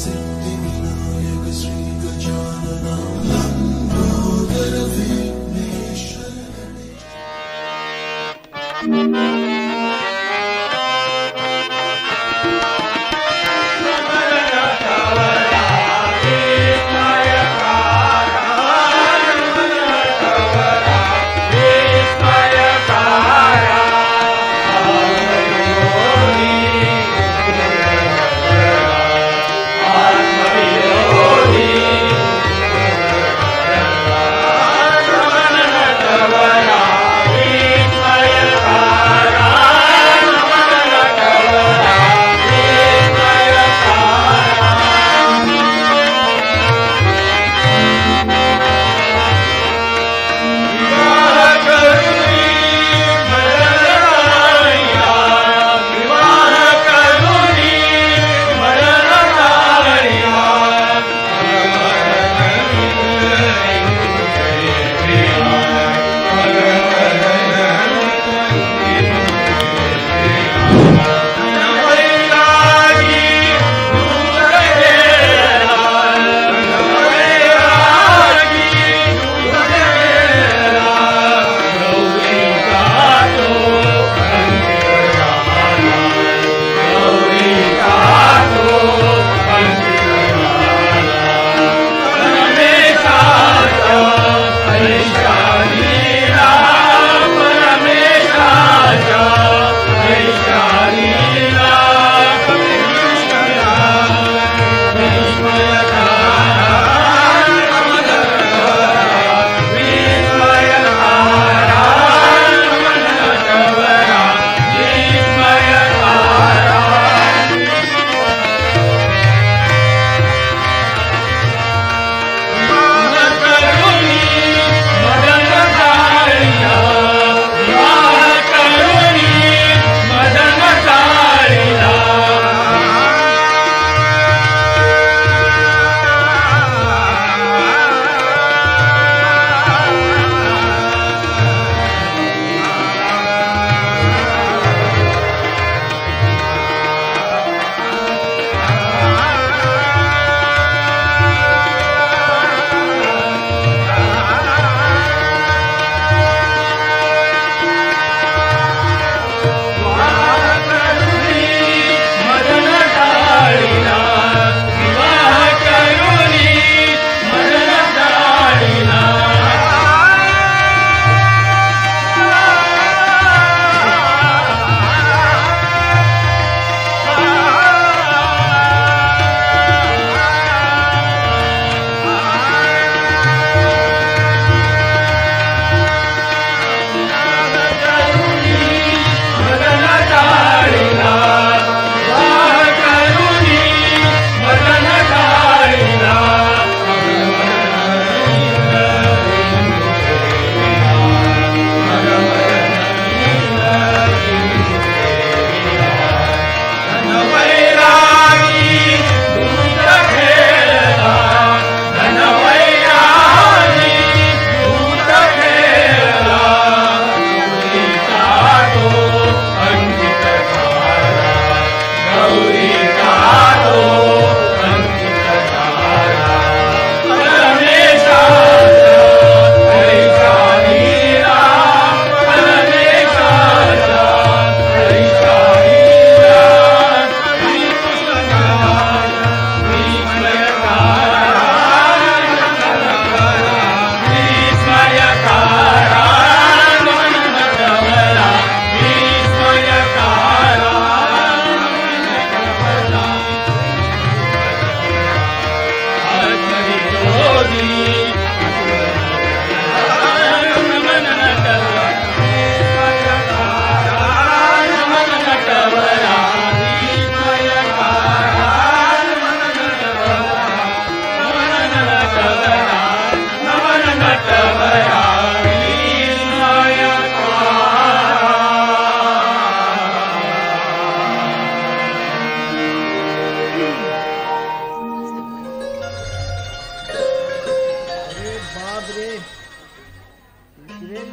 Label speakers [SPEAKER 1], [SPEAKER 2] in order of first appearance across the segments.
[SPEAKER 1] Siddhivinayak Shri Gajanan Lambodar Vighneshwar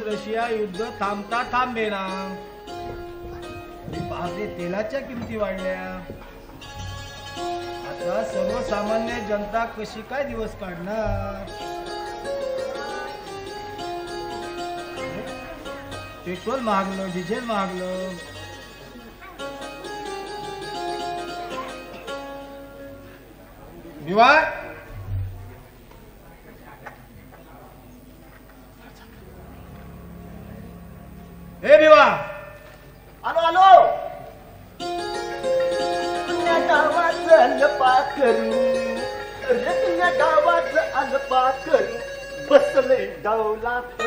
[SPEAKER 2] Russia युद्ध थांबता थांबेना. बापरे, तेलाच्या किमती वाढल्या. आता सर्वसामान्य जनता कशी काय दिवस काढणार? पेट्रोल महागलं, डिझेल महागलं. भिवा, हे भिवा,
[SPEAKER 3] आलो आलो. तुझ्या गावाचं अलपा करू रे, तुझ्या गावाचं अलपा करू बसले डौलात.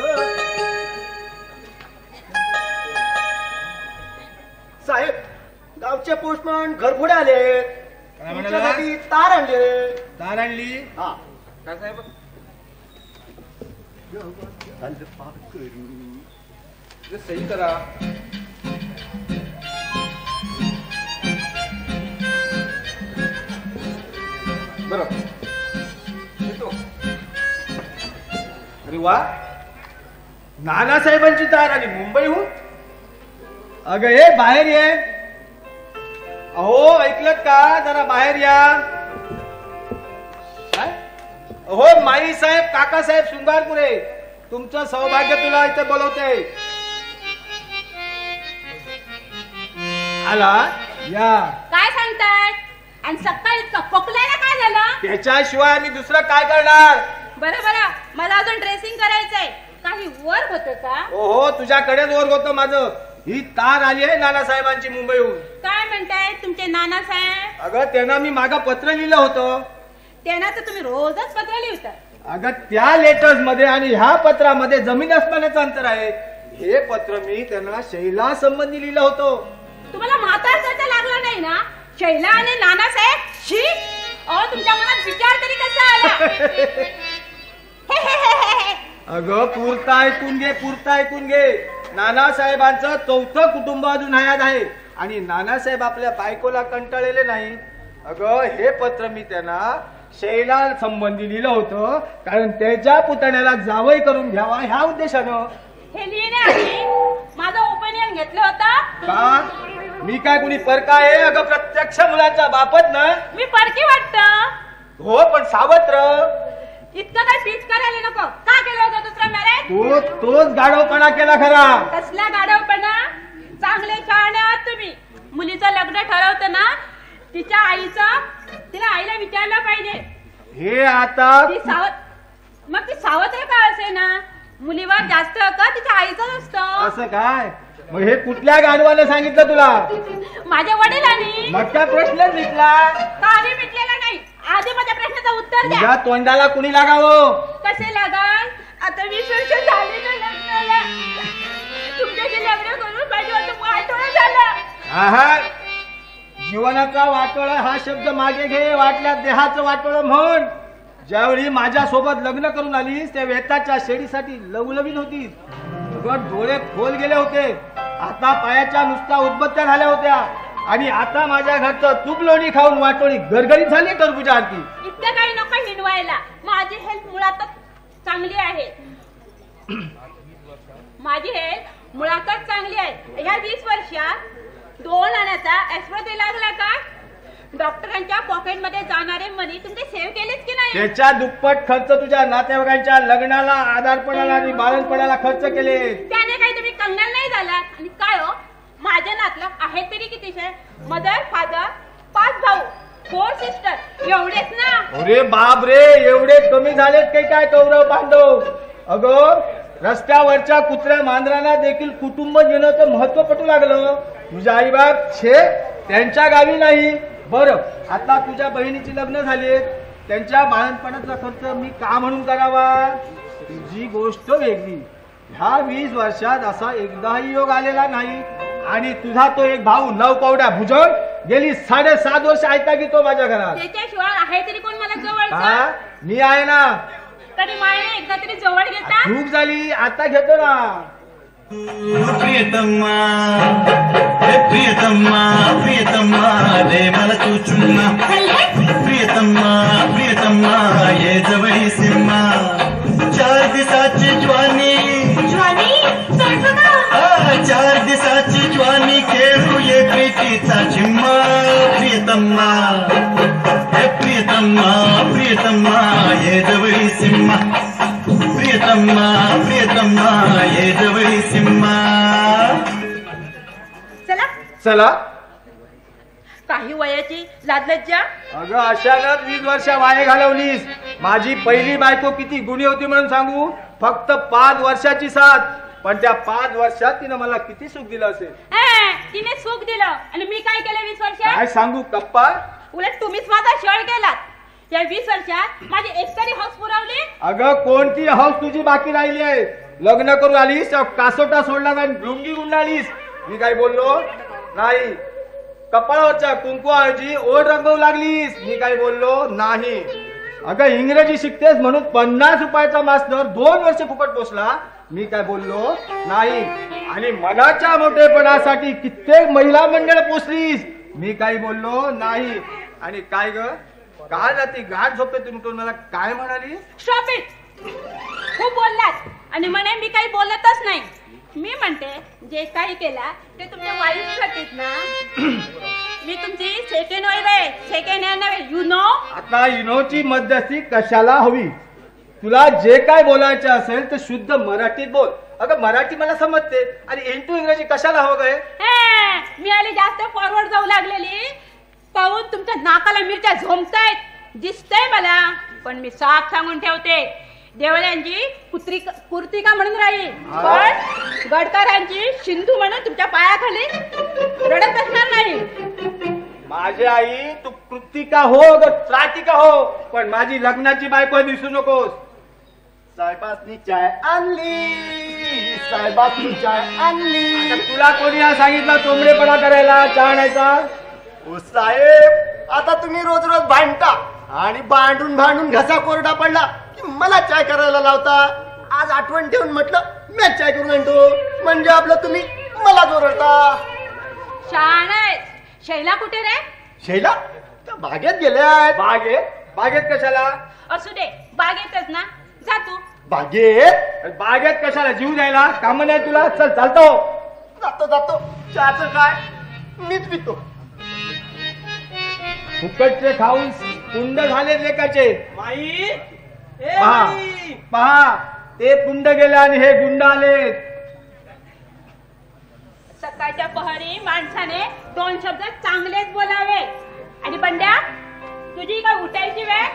[SPEAKER 3] साहेब, गावचे पोस्टमन घरपुढे आले.
[SPEAKER 2] काय म्हणाला?
[SPEAKER 3] तुमच्यासाठी तार आणले.
[SPEAKER 2] तार आणली?
[SPEAKER 3] हा,
[SPEAKER 2] काय साहेब?
[SPEAKER 3] अलपा करू.
[SPEAKER 2] सही करा. बरं, येतो. अरे वा, नानासाहेबांची तार आली मुंबईहून. अगं हे बाहेर ये. अहो ऐकलत का? जरा बाहेर या. काय? अहो माई साहेब, काकासाहेब शृंगारपुरे, तुमचं सौभाग्य तुला इथे बोलवते. आला या.
[SPEAKER 4] काय सांगताय? आणि सकाळी खोकल्याला काय झालं?
[SPEAKER 2] त्याच्याशिवाय आम्ही दुसरं काय करणार?
[SPEAKER 4] बरं बरं, मला अजून ड्रेसिंग करायचंय. काही वर होतं का?
[SPEAKER 2] ओहो, तुझ्याकडेच वर होतं माझं. ही तार आली आहे नानासाहेबांची मुंबईहून.
[SPEAKER 4] काय म्हणताय तुमचे नानासाहेब?
[SPEAKER 2] अगं त्यांना मी मागं पत्र लिहिलं होतं.
[SPEAKER 4] त्यांना तर तुम्ही रोजच पत्र लिहिता.
[SPEAKER 2] अगं त्या लेटर्स मध्ये आणि ह्या पत्रामध्ये जमीन आसमानाचं अंतर आहे. हे पत्र मी त्यांना शैला संबंधी लिहिलं होतं.
[SPEAKER 4] तुम्हाला म्हातारचा लागला नाही ना? शैला आणि नानासाहेब शी. अहो तुमच्या मनात विचार तरी कसा आला?
[SPEAKER 2] अगं पुरता ऐकून घे, पुरता ऐकून घे. नानासाहेबांचं चौथं कुटुंब अजून हयात आहे आणि नानासाहेब आपल्या बायकोला कंटाळलेले नाही. अगं हे पत्र मी त्यांना शैला संबंधी लिहिलं होतं, कारण त्याच्या पुतण्याला जावई करून घ्यावा ह्या उद्देशानं.
[SPEAKER 4] हे लिहिण्याआधी माझं ओपिनियन घेतलं होतं
[SPEAKER 2] का? मी काय कुणी परका आहे? अगं प्रत्यक्ष मुलांचा बापच ना.
[SPEAKER 4] मी परकी वाटतं?
[SPEAKER 2] हो, पण सावत्र.
[SPEAKER 4] इतकं काय पीच करायला नको. का केलं होतं दुसरं मॅरेज?
[SPEAKER 2] तोच गाढवपणा केला खरा.
[SPEAKER 4] कसला गाढवपणा? चांगले शहाणे आहात तुम्ही. मुलीचं लग्न ठरवतं ना, तिच्या आईला विचारलं पाहिजे.
[SPEAKER 2] हे आता
[SPEAKER 4] ती सावत्र का असे ना, मुलीवर जास्त का तिच्या आईचं असतं.
[SPEAKER 2] असं काय? मग हे कुठल्या गाढवानं सांगितलं तुला?
[SPEAKER 4] माझ्या वडिलांनी.
[SPEAKER 2] मग काय प्रश्नच मिटला?
[SPEAKER 4] काही मिटलेला नाही. आधी माझ्या प्रश्नाचं उत्तर द्या.
[SPEAKER 2] तुझ्या तोंडाला कुणी लागावं?
[SPEAKER 4] कसे लागाल? आता 20 वर्ष झाले ना लग्नाला. तुमच्याशी लग्न करून माझ्या वाटोळं झालं.
[SPEAKER 2] आहा, जीवनाचा वाटोळ हा शब्द मागे घे. वाटल्या देहाचं वाटोळ म्हण. ज्यावेळी माझ्या सोबत लग्न करून आलीस त्या वेताच्या शेडीसाठी लवलवीत होतीस. डोळे खोल गेले होते. आता पायाच्या नुसत्या उदबत्त्या झाल्या होत्या आणि आता माझ्या घरचं तूप लोणी खाऊन वाटोळी गरगरीत झाली टरबूजा आरती.
[SPEAKER 4] इतकं काही नको हिंडवायला. माझी हेल्थ मुळातच चांगली आहे. माझी हेल्थ मुळातच चांगली आहे. ह्या 20 वर्षात 2 आण्याचा एक्सप्रेस लागला का? डॉक्टरांच्या पॉकेट मध्ये जाणारे मनी तुमचे सेव्ह केलेच की नाही?
[SPEAKER 2] त्याच्या दुप्पट खर्च तुझ्या नातेवाईकांच्या लग्नाला, आधारपणाला आणि बाळणपणाला खर्च केले.
[SPEAKER 4] त्याने काही तुम्ही कंगाल नाही झाला. आणि काय हो, माझ्या नातलं आहे तरी कितीशे? मदर, फादर, 5 भाऊ, 4 सिस्टर, एवढेच ना?
[SPEAKER 2] अरे बाप रे, एवढे कमी झालेत काही काय कौरव पांडव? अगं रस्त्यावरच्या कुत्र्या मांजरांना देखील कुटुंब जीवनाचं महत्व पटू लागलं. तुझ्या आई बाप छे त्यांच्या गावी नाही. बरं, आता तुझ्या बहिणीची लग्न झालीत, त्यांच्या बाळणपणाचा खर्च मी का म्हणून करावा? तुझी गोष्ट वेगळी. ह्या 20 वर्षात असा एकदाही योग आलेला नाही. आणि तुझा तो एक भाऊ 9 कवड्या भुजंग गेली 7.5 वर्ष ऐका घेतो माझ्या घरात.
[SPEAKER 4] त्याच्याशिवाय आहे तरी कोण मला जवळचा?
[SPEAKER 2] का? मी आहे ना.
[SPEAKER 4] तरी मायने एकदा तरी जवळ घेता.
[SPEAKER 2] चूक झाली, आता घेतो ना.
[SPEAKER 1] प्रियतम्मा, प्रियतम्मा, प्रियतम्मा, दे मला तू चुम्मा. प्रियतम्मा, प्रियतम्मा, ये जवळी सिम्मा. 4 दिवसाची ज्वानी, 4 दिवसाची ज्वानी खेळू ये प्रीतीचा झिम्मा. प्रियतम्मा. प्रियतम्मा प्रियतम्मा ये जवळी सिम्मा प्रियतम्मा प्रियतम्मा ये जवळी सिम्मा
[SPEAKER 4] चला
[SPEAKER 2] चला.
[SPEAKER 4] काही वयाची लाजलज्जा.
[SPEAKER 2] अगं अशानं 20 वर्ष वाया घालवलीस. माझी पहिली बायको किती गुणी होती म्हणून सांगू? फक्त 5 वर्षाची साथ. पण त्या 5 वर्षात तिनं मला किती सुख दिलं असेल.
[SPEAKER 4] तिने सुख दिलं आणि मी काय केलं 20 वर्षात?
[SPEAKER 2] काय सांगू कप्पा.
[SPEAKER 4] उलट तुम्हीच माझा छळ केलात. या 20 वर्षात माझी एकतरी हौस पुरवली.
[SPEAKER 2] अगं कोणती हौस तुझी बाकी राहिली आहे? लग्न करून आलीस, कासोटा सोडला आणि लुंगी गुंडाळीस. मी काय बोललो नाही. कपाळावरच्या कुंकुआऐवजी ओढ रंगवू लागलीस. मी काय बोललो नाही. अगं इंग्रजी शिकतेस म्हणून 50 रुपयाचा मास्तर 2 वर्ष फुकट पोचला. मी काय बोललो नाही. आणि मनाच्या मोठेपणासाठी कित्येक महिला मंडळ पोचलीस. मी काही बोललो नाही. आणि काय ग काल रात्री गाठ झोपेतून उठून मला काय म्हणाली?
[SPEAKER 4] Stop it. खूप बोललात आणि म्हणे मी काही बोलतच नाही. मी म्हणते जे काही केला ते तुमच्या वाईफसाठीच ना. मी तुमची सेकंड वाईफ आहे. सेकंड हँड नव्हे. You know.
[SPEAKER 2] आता युनोची मध्यस्थी कशाला हवी? तुला जे काय बोलायचं असेल ते शुद्ध मराठीत बोल. अगं मराठी मला समजते आणि इंटू इंग्रजी कशाला हवं गय?
[SPEAKER 4] मी आली जास्त फॉरवर्ड जाऊ लागलेली पाहून तुमच्या नाकाला मिरच्या झोंबतायत दिसतंय मला. पण मी साफ सांगून ठेवते देवळ्यांची कुर्तिका म्हणून राहील. पण गडकरांची सिंधू म्हणून तुमच्या पायाखाली रडत असणार नाही.
[SPEAKER 2] माझी आई तू कृतिका हो ग त्रातिका हो, पण माझी लग्नाची बायको दिसू नकोस.
[SPEAKER 3] साहेबासनी चाय आणली, साहेबासनी चाय आणली.
[SPEAKER 2] आता तुला कोणी हा सांगितलं चोंबडेपणा करायला चहा आणायचा?
[SPEAKER 3] ओ साहेब आता तुम्ही रोज रोज भांडता आणि भांडून भांडून घसा कोरडा पडला की मला चाय करायला लावता. आज आठवण ठेवून म्हटलं मी चाय करून आणतो म्हणजे आपलं तुम्ही मला जोरडता.
[SPEAKER 4] छान आहे. शैला कुठे रे?
[SPEAKER 3] शैला त्या बागेत गेल्यात.
[SPEAKER 2] बागेत? बागेत कशाला?
[SPEAKER 4] असू दे बागेतच ना. जा तू.
[SPEAKER 3] बागेत?
[SPEAKER 2] बागेत कशाला? जीव द्यायला काम नाही तुला? चल चालतो.
[SPEAKER 3] जातो जातो. चहाचं काय मीच पितो.
[SPEAKER 2] फुकटचे खाऊन पुंड झाले लेकाचे.
[SPEAKER 3] माई
[SPEAKER 2] पहा पहा ते पुंड गेले आणि हे गुंड आले.
[SPEAKER 4] सकाळच्या पहरी माणसाने 2 शब्द चांगलेच बोलावे. आणि बंड्या तुझी काय उठायची वेळ?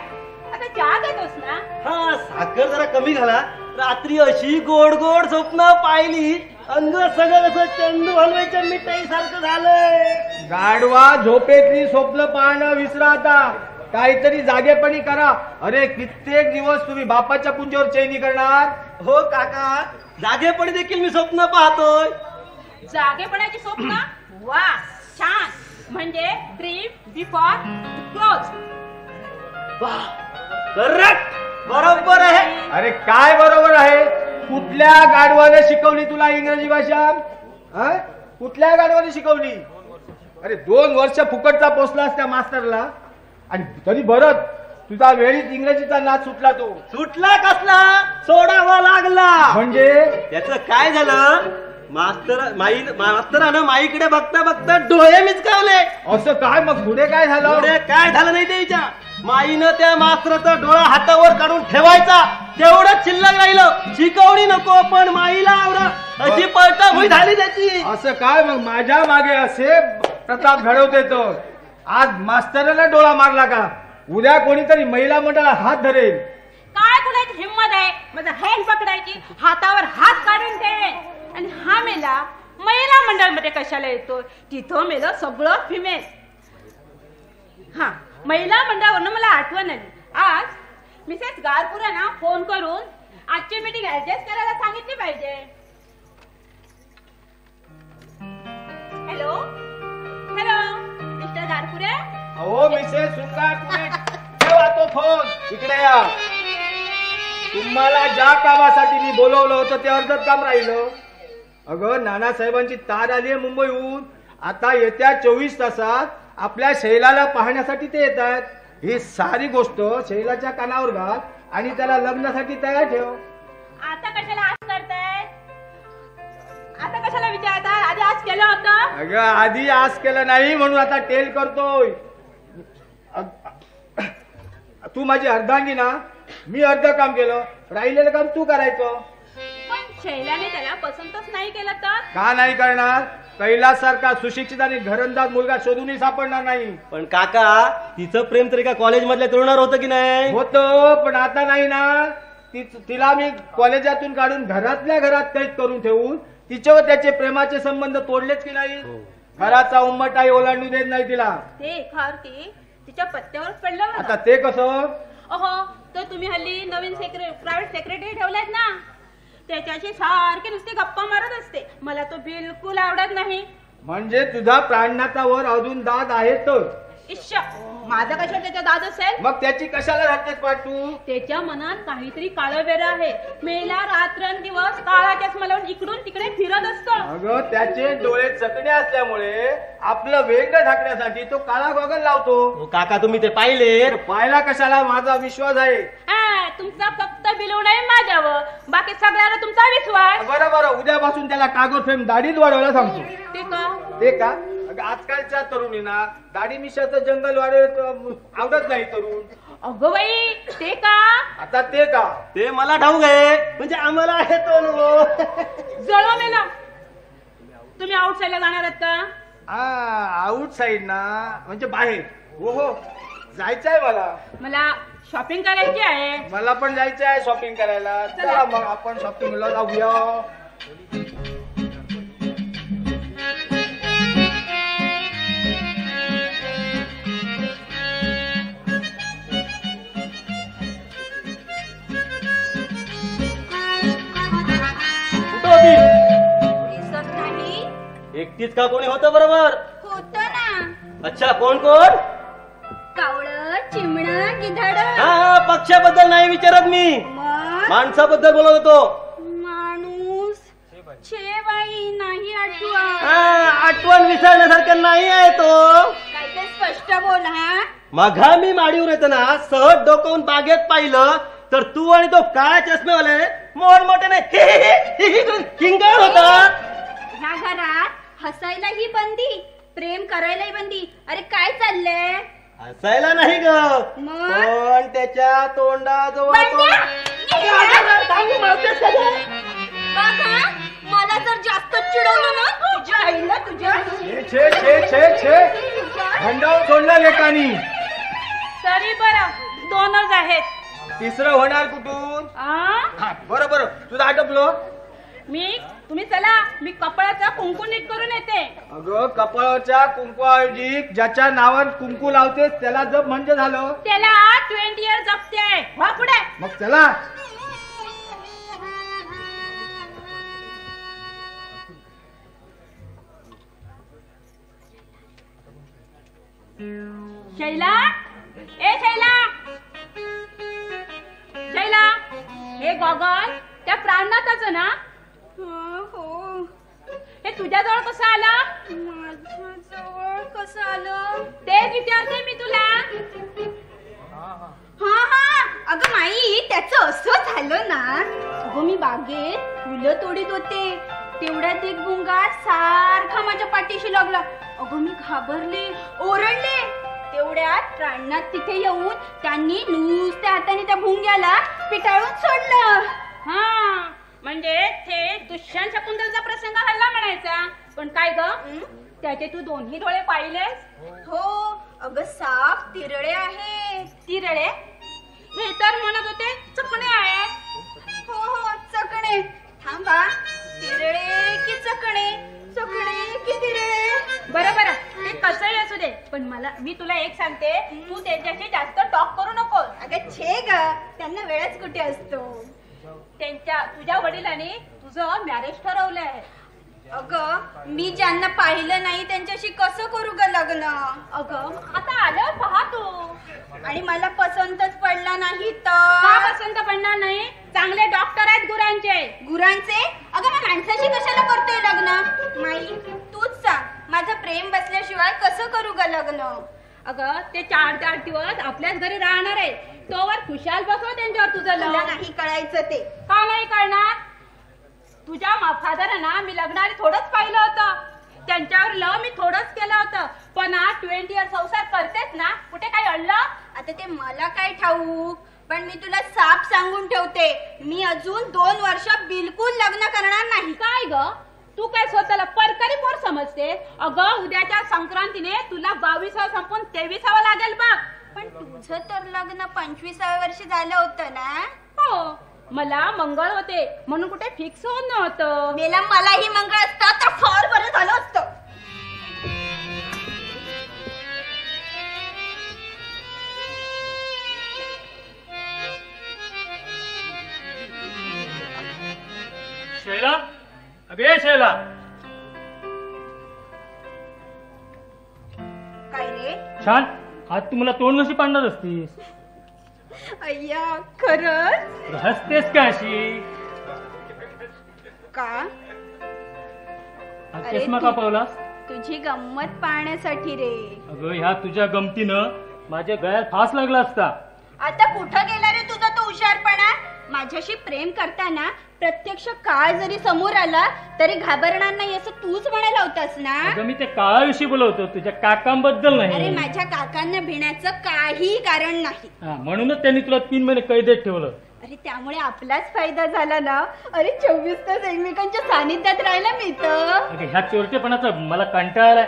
[SPEAKER 4] आता चहा घेतोस ना?
[SPEAKER 3] हा साखर जरा कमी घाला. रात्री अशी गोड गोड स्वप्न पाहिली अंग सगळं असं चंदू हलवायच्या मिठाई सारखं झालंय.
[SPEAKER 2] गाढवा झोपेतली स्वप्न पाहणं विसरा. आता काहीतरी जागेपणी करा. अरे कित्येक दिवस तुम्ही बापाच्या कुंजीवर चैनी करणार?
[SPEAKER 3] हो काका जागेपणी देखील मी स्वप्न पाहतोय.
[SPEAKER 4] जागेपणाची स्वप्न? वा छान. म्हणजे ड्रीम बिफोर क्लोज.
[SPEAKER 3] करेक्ट बरोबर आहे.
[SPEAKER 2] अरे काय बरोबर आहे? कुठल्या गाढवाने शिकवली तुला इंग्रजी भाषा? कुठल्या गाढवाने शिकवली? अरे 2 वर्ष फुकटचा पोचलास त्या मास्टरला आणि तरी बरं तुझा वेळीच इंग्रजीचा नाद सुटला. तो
[SPEAKER 3] सुटला कसला? सोडावा लागला.
[SPEAKER 2] म्हणजे
[SPEAKER 3] त्याचं काय झालं? मास्तरानं माईकडे बघता बघता डोळे मिचकावले.
[SPEAKER 2] असं काय? मग पुढे काय झालं?
[SPEAKER 3] पुढे काय झालं नाही त्याच्या. माईनं त्या मास्तराचा डोळा हातावर काढून ठेवायचा तेवढंच शिल्लक राहिलं. शिकवणी नको पण माईला आवडा अशी पळताभुई झाली त्याची.
[SPEAKER 2] असं काय? मग माझ्या मागे असे प्रताप घडवते तो. आज मास्तराला डोळा मारला का उद्या कोणीतरी महिला मंडळाला हात धरेल.
[SPEAKER 4] काय कुणाची हिंमत आहे माझा हँड पकडायची? हातावर हात काढून ठेवेल. आणि हा मेला महिला मंडळ मध्ये कशाला येतो? तिथं मेलं सगळं फिमेल. हा महिला मंडळावरनं मला आठवण आली. आज मिसेस गारपुरांना फोन करून आजची मीटिंग ऍडजस्ट करायला सांगितली पाहिजे. Hello hello mister Garpure.
[SPEAKER 2] हो मिसेस सुनकार ठेवा तो फोन. इकडे या. तुम्हाला ज्या कामासाठी मी बोलवलं होतं ते अर्धच काम राहिलं. अगं नानासाहेबांची तार आली आहे मुंबईहून. आता येत्या 24 तासात आपल्या शैलाला पाहण्यासाठी ते येतात. ही सारी गोष्ट शैलाच्या कानावर घाल आणि त्याला लग्नासाठी तयार ठेव.
[SPEAKER 4] आता कशाला आज करताय? आता कशाला विचारता? आधी आज केलं होतं.
[SPEAKER 2] अगं आधी आज केलं नाही म्हणून आता टेल करतोय. तू माझी अर्धांगी ना, मी अर्ध काम केलं, राहिलेलं काम तू करायचं.
[SPEAKER 4] पण शैलाने त्याला पसंतच नाही केलं तर?
[SPEAKER 2] का नाही करणार? कैलास सारखा सुशिक्षित आणि घरंदाज मुलगा शोधूनही सापडणार नाही.
[SPEAKER 3] पण काका तिचं प्रेम तरी का कॉलेज मधल्या तरुणावर होतं की नाही?
[SPEAKER 2] होतं, पण आता नाही ना. तिला मी कॉलेजातून काढून घरातल्या घरात कैद करून ठेवून तिच्यावर त्याचे प्रेमाचे संबंध तोडलेच की नाही. घराचा उंबरठाही ओलांडू देत नाही तिला.
[SPEAKER 4] ते एकावरती तिच्या पत्त्यावर पडलं बरं.
[SPEAKER 2] आता ते कसं?
[SPEAKER 4] अहो, तर तुम्ही हल्ली नवीन प्रायव्हेट सेक्रेटरी ठेवलात ना, त्याच्याशी सारखे नुसते गप्पा मारत असते. मला तो बिलकुल आवडत नाही.
[SPEAKER 2] म्हणजे तुझा प्राणनाचा वर अजून दाद आहे तर?
[SPEAKER 4] इश्श, माझा कशाला त्याचा दाद असेल?
[SPEAKER 2] मग त्याची कशाला घालतेस पाठ तू?
[SPEAKER 4] त्याच्या मनात काहीतरी काळं वेर आहे. मेला रात्रंदिवस काळा चष्मा लावून इकडून तिकडे फिरत असतो.
[SPEAKER 2] अगं, त्याचे डोळे चकणे असल्यामुळे आपलं वेग ढाकण्यासाठी तो काळा गॉगल लावतो.
[SPEAKER 3] काका तुम्ही ते पाहिले?
[SPEAKER 2] पाहिला कशाला? माझा विश्वास आहे.
[SPEAKER 4] तुमचा फक्त बिलू नाही माझ्यावर, बाकी सगळ्यावर तुमचा विश्वास.
[SPEAKER 2] बरं बरं, उद्यापासून त्याला कागद फेम दाढीत वाढवायला सांगतो.
[SPEAKER 4] ते का?
[SPEAKER 2] ते का? आजकालच्या तरुणींना दाढी मिशाचं जंगल आवडत नाही तरुण.
[SPEAKER 4] अगं बाई, ते का?
[SPEAKER 2] आता ते का?
[SPEAKER 3] ते मला ठाऊक आहे, म्हणजे आम्हाला आहे तो अनुभव.
[SPEAKER 4] जळवा मेला. तुम्ही आउटसाईडला जाणार आहात का?
[SPEAKER 2] आउट साइड ना, म्हणजे बाहेर. हो, जायचं आहे मला.
[SPEAKER 4] मला शॉपिंग करायची आहे.
[SPEAKER 2] मला पण जायचं आहे शॉपिंग करायला. चला मग आपण शॉपिंगला जाऊया.
[SPEAKER 4] दिसत नाही.
[SPEAKER 3] एकटीच का? कोणी होतं बरोबर?
[SPEAKER 4] होत ना.
[SPEAKER 3] अच्छा, कोण कोण?
[SPEAKER 4] कावळं, चिमणं, गिधाड.
[SPEAKER 3] हा, पक्षाबद्दल नाही विचारत मी,
[SPEAKER 4] मग
[SPEAKER 3] माणसाबद्दल बोलत होतो.
[SPEAKER 4] माणूस. छे बाई, नाही आठवत.
[SPEAKER 3] आठवण विसरण्यासारखं नाही आहे तो.
[SPEAKER 4] काय ते स्पष्ट बोल. हा,
[SPEAKER 3] मघा मी माडीवर येताना सहज डोकावून बागेत पाहिलं तर तू आणि तो काळा चष्मेवाले मोठमोठ्याने किंगाळ होता.
[SPEAKER 4] ह्या घरात हसायलाही बंदी, प्रेम करायलाही बंदी. अरे काय चाललंय?
[SPEAKER 3] हसायला नाही ग,
[SPEAKER 4] मग?
[SPEAKER 3] पण त्याच्या तोंडाजवळ
[SPEAKER 4] मला जर जास्त चिडवलं ना, तुझ्या आईला तुझ्या
[SPEAKER 2] छे छे छे छे खंडावून सोडलं लेकानी.
[SPEAKER 4] तरी बरं, दोनच आहेत.
[SPEAKER 2] तिसरं होणार कुठून? बरं बरं, तुझं आटपलं.
[SPEAKER 4] तुम्ही चला, मी कपाळाचा कुंकू नीट करून येते.
[SPEAKER 2] अगं, कपाळाच्या कुंकूऐवजी ज्याच्या नावावर कुंकू लावतेस त्याला जप म्हणजे झालं.
[SPEAKER 4] त्याला 20 इयर जपते. वा पुढे.
[SPEAKER 2] मग चला.
[SPEAKER 4] शैला, ए शैला, शैला, हे गॉगल त्या प्राणनाथाचं ना? हो. हे तुझ्याजवळ कसं आलं? माझ्याजवळ कसं आलं तेच विचारते मी तुला. हा, अगं माई, त्याचं असं झालं ना. अगं, मी बागेत फुलं तोडीत होते, तेवढ्यात एक गुंगा सारखा माझ्या पाठीशी लागला. अगं, मी घाबरले, ओरडले. तेवढ्यात प्राणनाथ तिथे येऊन त्यांनी नुसत्या हाताने त्या भुंग्याला पिटाळून सोडलं. हा, म्हणजे ते दुष्यंत शकुंतलेचा प्रसंग हल्ला म्हणायचा. पण काय ग, त्याचे तू दोन्ही डोळे पाहिलेस? हो. अगं, साफ तिरळे आहेत. तिरळे? हे तर म्हणत होते चकणे आहेत. हो, चकणे. थांबा, तिरळे की चकणे? चकणे की तिरळे? बरं, ते कसंही असू दे, पण मी तुला एक सांगते, तू त्यांच्याशी जास्त टॉक करू नको. अगं छे ग, त्यांना वेळच कुठे असतो. तुझ्या वडिलांनी तुझं मॅरेज ठरवलंय. अगं, मी ज्यांना पाहिलं नाही त्यांच्याशी कसं करू ग लग्न? अगं, आता आल्यावर पहा तू. आणि मला पसंतच पडला नाही तर? का पसंत पडणार नाही? चांगले डॉक्टर आहेत गुरांचे. गुरांचे? अगं, मग माणसाशी कशाला करतोय लग्न? माई, तूच सांग, माझं प्रेम बसल्याशिवाय कसं करू ग लग्न? अगं, ते 4 दिवस आपल्याच घरी राहणार आहे, तोवर खुशाल बसव त्यांच्यावर तुझं लग्न. नाही कळायचं ते. का नाही कळणार? तुझ्या फादरांना मी लग्नाला थोडंच पाहिलं होतं. त्यांच्यावर लव मी थोडंच केलं होतं, पण आज 20 इयर संसार करतेच ना, कुठे काही अडलं?
[SPEAKER 5] आता ते मला काय ठाऊक, पण मी तुला साफ सांगून ठेवते, मी अजून 2 वर्ष बिलकुल लग्न करणार नाही.
[SPEAKER 4] काय ग, तू काय स्वतःला परकरी पोर समजते? अगं उद्याच्या संक्रांतीने तुला 22 संपून 23 लागेल बघ.
[SPEAKER 5] पण तुझं तर लग्न 25व्या वर्षी झालं होतं ना?
[SPEAKER 4] हो, मला मंगळ होते म्हणून कुठे फिक्स होत नव्हतं.
[SPEAKER 5] मेला मलाही मंगळ असतं तर फार बरं झालं असतं.
[SPEAKER 6] शैला, अगे शैला,
[SPEAKER 5] काय रे?
[SPEAKER 6] छान. आज तू मला तोंड नशी पाडणार असतीस.
[SPEAKER 5] अय्या, खरंच?
[SPEAKER 6] हसतेस का अशी?
[SPEAKER 5] का?
[SPEAKER 6] आज
[SPEAKER 5] अरे
[SPEAKER 6] चष्मा
[SPEAKER 5] तू-
[SPEAKER 6] का पावलास?
[SPEAKER 5] तुझी गंमत पाहण्यासाठी रे.
[SPEAKER 6] अगं ह्या तुझ्या गमतीनं माझ्या गळ्यात फास लागला असता.
[SPEAKER 5] आता कुठं गेला रे तुझा तो हुशारपणा? माझ्याशी प्रेम करताना प्रत्यक्ष काळ जरी समोर आला तरी घाबरणार नाही असं तूच म्हणायला होतास ना?
[SPEAKER 6] अगं मी त्या काळाविषयी बोलवतो, तुझ्या काकांबद्दल
[SPEAKER 5] अरे
[SPEAKER 6] नाही.
[SPEAKER 5] माझ्या काकांना भिण्याचं काही कारण नाही.
[SPEAKER 6] हा, म्हणूनच त्यांनी तुला 3 महिने कैदेत ठेवलं.
[SPEAKER 5] अरे त्यामुळे आपलाच फायदा झाला ना. अरे 24 तास एकमेकांच्या सानिध्यात राहायला मिळतं.
[SPEAKER 6] अगं ह्या चोरटेपणाचा मला कंटाळा आलाय.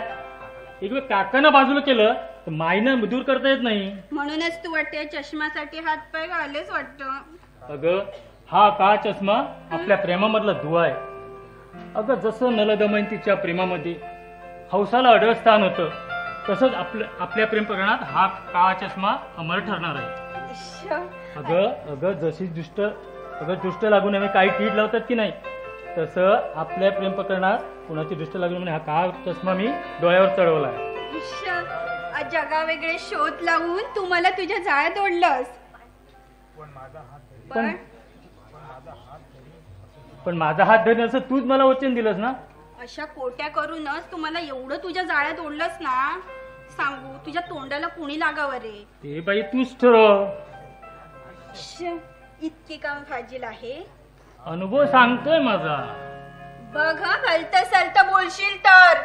[SPEAKER 6] एक वेळ काकांना बाजूला केलं तर माईनं दूर करता येत नाही.
[SPEAKER 5] म्हणूनच तू वाटते चष्मासाठी हात पाय घालेच वाटतं.
[SPEAKER 6] अगं हा का चष्मा आपल्या प्रेमामधला दुवा आहे. अगं जसं नलदमयंतीच्या प्रेमामध्ये हौसाला अडळ स्थान होतं, तसंच आपल्या प्रेम प्रकरणात हा काळा चष्मा अमर ठरणार आहे.
[SPEAKER 5] इश्श.
[SPEAKER 6] अगं जशी दुष्ट लागून आम्ही काही टीट लावतात की नाही, तसं आपल्या प्रेम प्रकरणात कुणाची दृष्ट लागून म्हणून हा काळा चष्मा मी डोळ्यावर चढवला आहे.
[SPEAKER 5] इश्श. आज जगा वेगळे शोध लावून तू मला तुझ्या जाळ्यात ओढलंस.
[SPEAKER 6] पण माझा हात धरणे असं तूच मला वचन दिलंस ना.
[SPEAKER 5] अशा कोट्या करूनच तू मला एवढं तुझ्या जाळ्यात ओढलंस ना. सांगू तुझ्या तोंडाला कुणी लागावं रे?
[SPEAKER 6] ते बाई तूच ठरव.
[SPEAKER 5] इश्श. इतकी काम फाजील आहे.
[SPEAKER 6] अनुभव सांगतोय माझा.
[SPEAKER 5] बघ हा, भलतं सलतं बोलशील तर.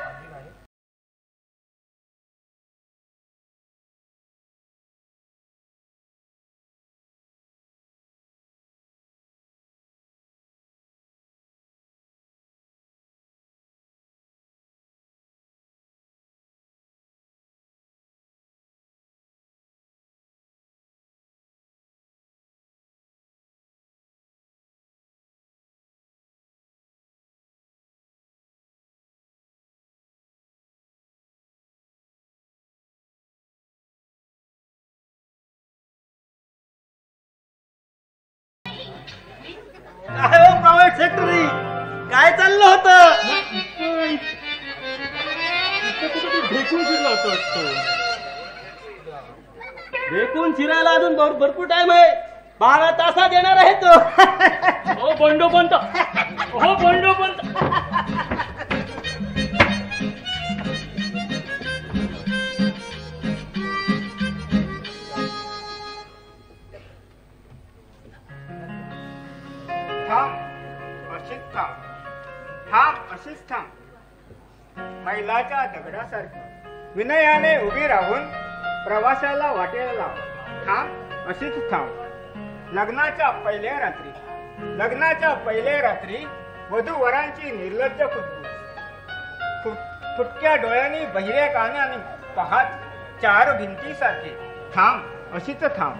[SPEAKER 3] काय हो प्रायव्हेट सेक्टरी, काय चाललं होतं?
[SPEAKER 6] ढेकून शिरला होता वाटतं.
[SPEAKER 3] देखून शिरायला अजून भरपूर टाइम आहे. 12 तासात येणार आहे तो.
[SPEAKER 6] हो बंडो पंत, हो बंडो पंत.
[SPEAKER 7] अशीच थांब. मैलाच्या दगडासारखी विनयाने उभी राहून प्रवासाला वाटेला लाव. थांब, अशीच थांब. लग्नाच्या पहिल्या रात्री वधूवरांची निर्लज्ज खुशबू, फुटक्या डोळ्यांनी बहिऱ्या कानाने पाहत 4 भिंतीसारखे. थांब, अशीच थांब.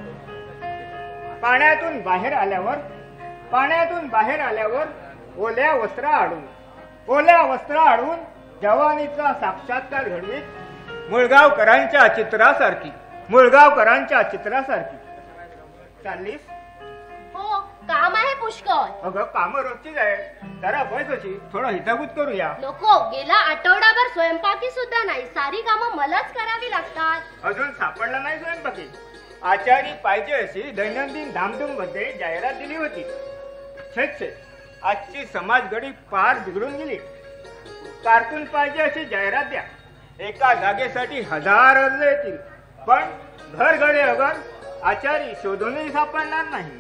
[SPEAKER 7] पाण्यातून बाहेर आल्यावर ओल्या वस्त्र आडून जवानीचा साक्षात्कार घडवीत मुळगावकरांच्या चित्रासारखी चाललीस.
[SPEAKER 8] हो, काम आहे पुष्कळ.
[SPEAKER 7] अगं काम रोजचीच आहे. जरा बस अशी, थोडं हितागुत करूया.
[SPEAKER 8] नको, गेला आठवडाभर स्वयंपाकी सुद्धा नाही. सारी कामं मलाच करावी लागतात.
[SPEAKER 7] अजून सापडला नाही स्वयंपाकी. आचारी पाहिजे अशी दैनंदिन धामधूम मध्ये जाहिरात दिली होती. छे, आजची समाजगडी फार बिघडून गेली. कारकून पाहिजे अशी जाहिरात द्या. एका जागेसाठी 1000 अर्ज येतील, पण घरगडे अगर आचारी शोधूनही सापडणार नाही.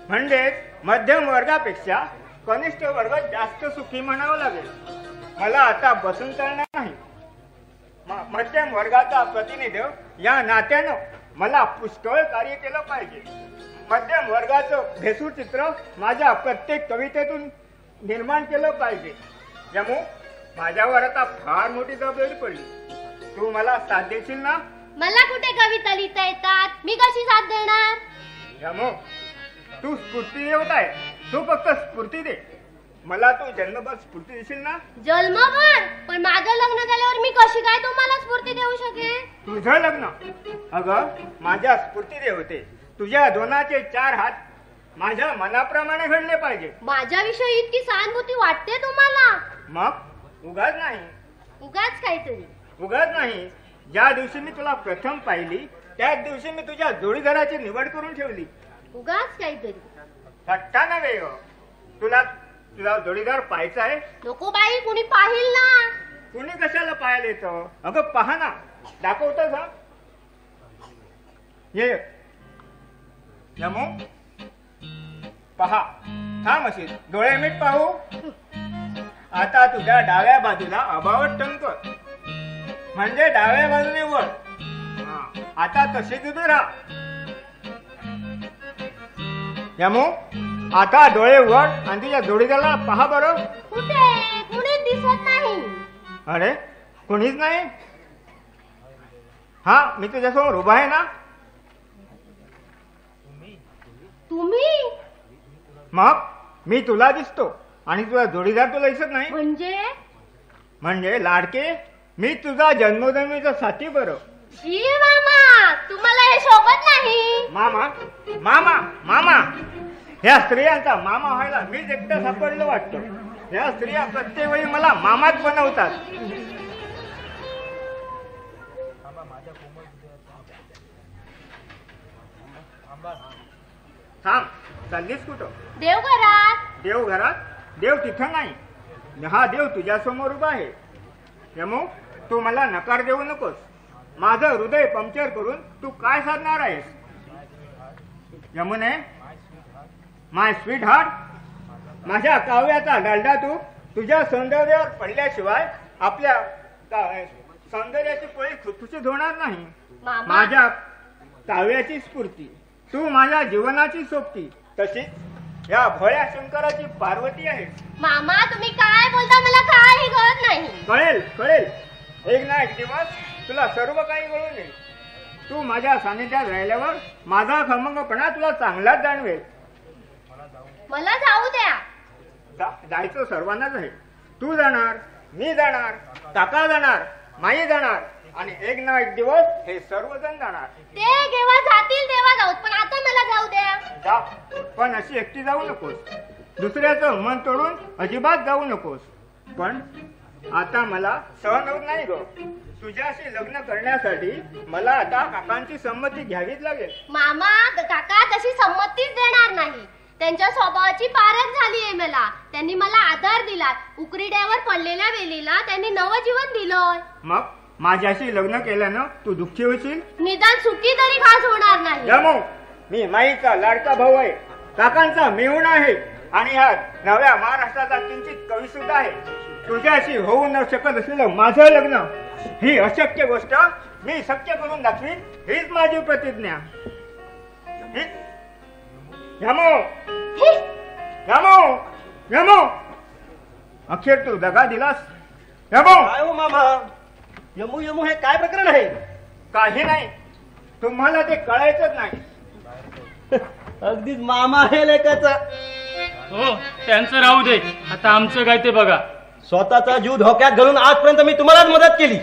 [SPEAKER 7] म्हणजेच मध्यम वर्गापेक्षा कनिष्ठ वर्ग जास्त सुखी म्हणावं लागेल. मला आता बसून चालणार नाही. मध्यम वर्गाचा प्रतिनिधी या नात्यानं मला पुष्कळ कार्य केलं पाहिजे. मध्यम वर्गाचं भेसूर चित्र माझ्या प्रत्येक कवितेतून निर्माण केलं पाहिजे. त्यामुळे माझ्यावर आता फार मोठी जबाबदारी पडली. तू मला साथ देशील ना?
[SPEAKER 8] मला कुठे कविता लिहिता येतात, मी कशी साथ देणार?
[SPEAKER 7] त्यामुळे तू स्फूर्ती देवत आहे, तू फक्त स्फूर्ती दे. मला तू जन्मभर स्फूर्ती देशील ना?
[SPEAKER 8] जन्मभर? पण माझं लग्न झाल्यावर मी कशी काय तुम्हाला स्फूर्ती देऊ शकेन?
[SPEAKER 7] तुझं लग्न अगं माझ्या स्फूर्ती देवते. तुझ्या दोनाचे 4 हात माझ्या मनाप्रमाणे घडले पाहिजे.
[SPEAKER 8] माझ्याविषयी इतकी सहानुभूती वाटते तुम्हाला?
[SPEAKER 7] मग उगाच नाही.
[SPEAKER 8] उगाच काहीतरी?
[SPEAKER 7] उगाच नाही. ज्या दिवशी मी तुला प्रथम पाहिली त्याच दिवशी मी तुझ्या जोडीदाराची निवड करून ठेवली.
[SPEAKER 8] उगाच काहीतरी?
[SPEAKER 7] थट्टा नव्हे हो. तुला जोडीदार पाहायचा आहे?
[SPEAKER 8] नको बाई, कुणी पाहिल ना.
[SPEAKER 7] कुणी कशाला पाहायला येतं? अगं पहा ना, दाखवतोस हा. ये यमो पहा. थांब अशी डोळे मीठ पाहू. आता तुझ्या डाव्या बाजूला अबावट टंकर म्हणजे डाव्या बाजूने वळ. आता तशीच उभी राहा. यमो आता डोळे वर आणि तुझ्या जोडीदाराला पहा बरं.
[SPEAKER 8] कुठे? कुणी दिसत नाही.
[SPEAKER 7] अरे कोणीच नाही? हा मी तुझ्यासमोर उभा आहे ना.
[SPEAKER 8] तुम्ही?
[SPEAKER 7] मग मी तुला दिसतो आणि तुझा जोडीदार तुला दिसत नाही?
[SPEAKER 8] म्हणजे
[SPEAKER 7] लाडके मी तुझा जन्मोजन्मीचा साथी बरं.
[SPEAKER 8] शी मामा, तुम्हाला हे शोभत नाही.
[SPEAKER 7] मामा मामा मामा ह्या स्त्रियांचा मामा व्हायला मीच एकटा सापडलं वाटतं. ह्या स्त्रिया प्रत्येक वेळी मला मामाच बनवतात. थांब, चाललीस कुठं?
[SPEAKER 8] देवघरात.
[SPEAKER 7] देवघरात? देव तिथं नाही. हा देव तुझ्या समोर उभा आहे. यमू तू मला नकार देऊ नकोस. माझं हृदय पंक्चर करून तू काय साधणार आहेस? यमुने माय स्वीट हार्ट, माझ्या काव्याचा डालडा तू तुझ्या सौंदर्यावर पडल्याशिवाय आपल्या सौंदर्याची पोळी खुसखुशीत होणार नाही. माझ्या काव्याची स्फूर्ती तू माझ्या जीवनाची सोबती, तशीच या भोळ्या शंकराची पार्वती आहे.
[SPEAKER 8] मामा तुम्ही काय बोलता, मला काही कळत नाही.
[SPEAKER 7] कळेल कळेल, एक ना एक दिवस तुला सर्व काही कळून येईल. तू माझ्या सानिध्यात राहिल्यावर माझा खमंगपणा तुला चांगलाच जाणवेल.
[SPEAKER 8] मला जाऊ द्या.
[SPEAKER 7] जायचं सर्वांनाच आहे. तू जाणार, मी जाणार, काका जाणार, माई जाणार आणि एक ना एक दिवस हे सर्वजण जाणार.
[SPEAKER 8] ते केव्हा जातील तेव्हा जाऊ, पण आता मला जाऊ द्या.
[SPEAKER 7] जा, पण अशी एकटी जाऊ नकोस. दुसऱ्याचं मन तोडून अजिबात जाऊ नकोस. पण आता मला सहन होत नाही ग. तुझ्याशी लग्न करण्यासाठी मला आता काकांची संमती घ्यावीच लागेल.
[SPEAKER 8] मामा काका तशी संमतीच देणार नाही. त्यांच्या स्वभावाची पारख झाली आहे मला. त्यांनी मला आधार दिला. उकरीड्यावर पडलेल्या वेलीला त्यांनी नवजीवन दिलं.
[SPEAKER 7] मग माझ्याशी लग्न केल्यानं तू दुःखी होशील?
[SPEAKER 8] निदान सुखी तरी खास होणार नाही.
[SPEAKER 7] जमू, मी माईचा लाडका भाऊ आहे, काकांचा मेहुणा आहे आणि ह्या नव्या महाराष्ट्राचा किंचित कवी सुद्धा आहे. तुझ्याशी होऊ न शकत असलेलं माझं लग्न ही अशक्य गोष्ट मी शक्य करून दाखवीन, हीच माझी प्रतिज्ञा. यमू यमू यमू, अखेर तू दगा दिलास. यमू.
[SPEAKER 3] काय हो मामा, यमू यमू हे काय प्रकरण आहे?
[SPEAKER 7] काही नाही, तुम्हाला ते कळायचंच नाही.
[SPEAKER 3] अगदीच मामा आहे लेकाचा.
[SPEAKER 6] हो त्यांचं राहू दे, आता आमचं काय ते बघा.
[SPEAKER 3] स्वतःचा जीव धोक्यात घालून आजपर्यंत मी तुम्हालाच मदत केली,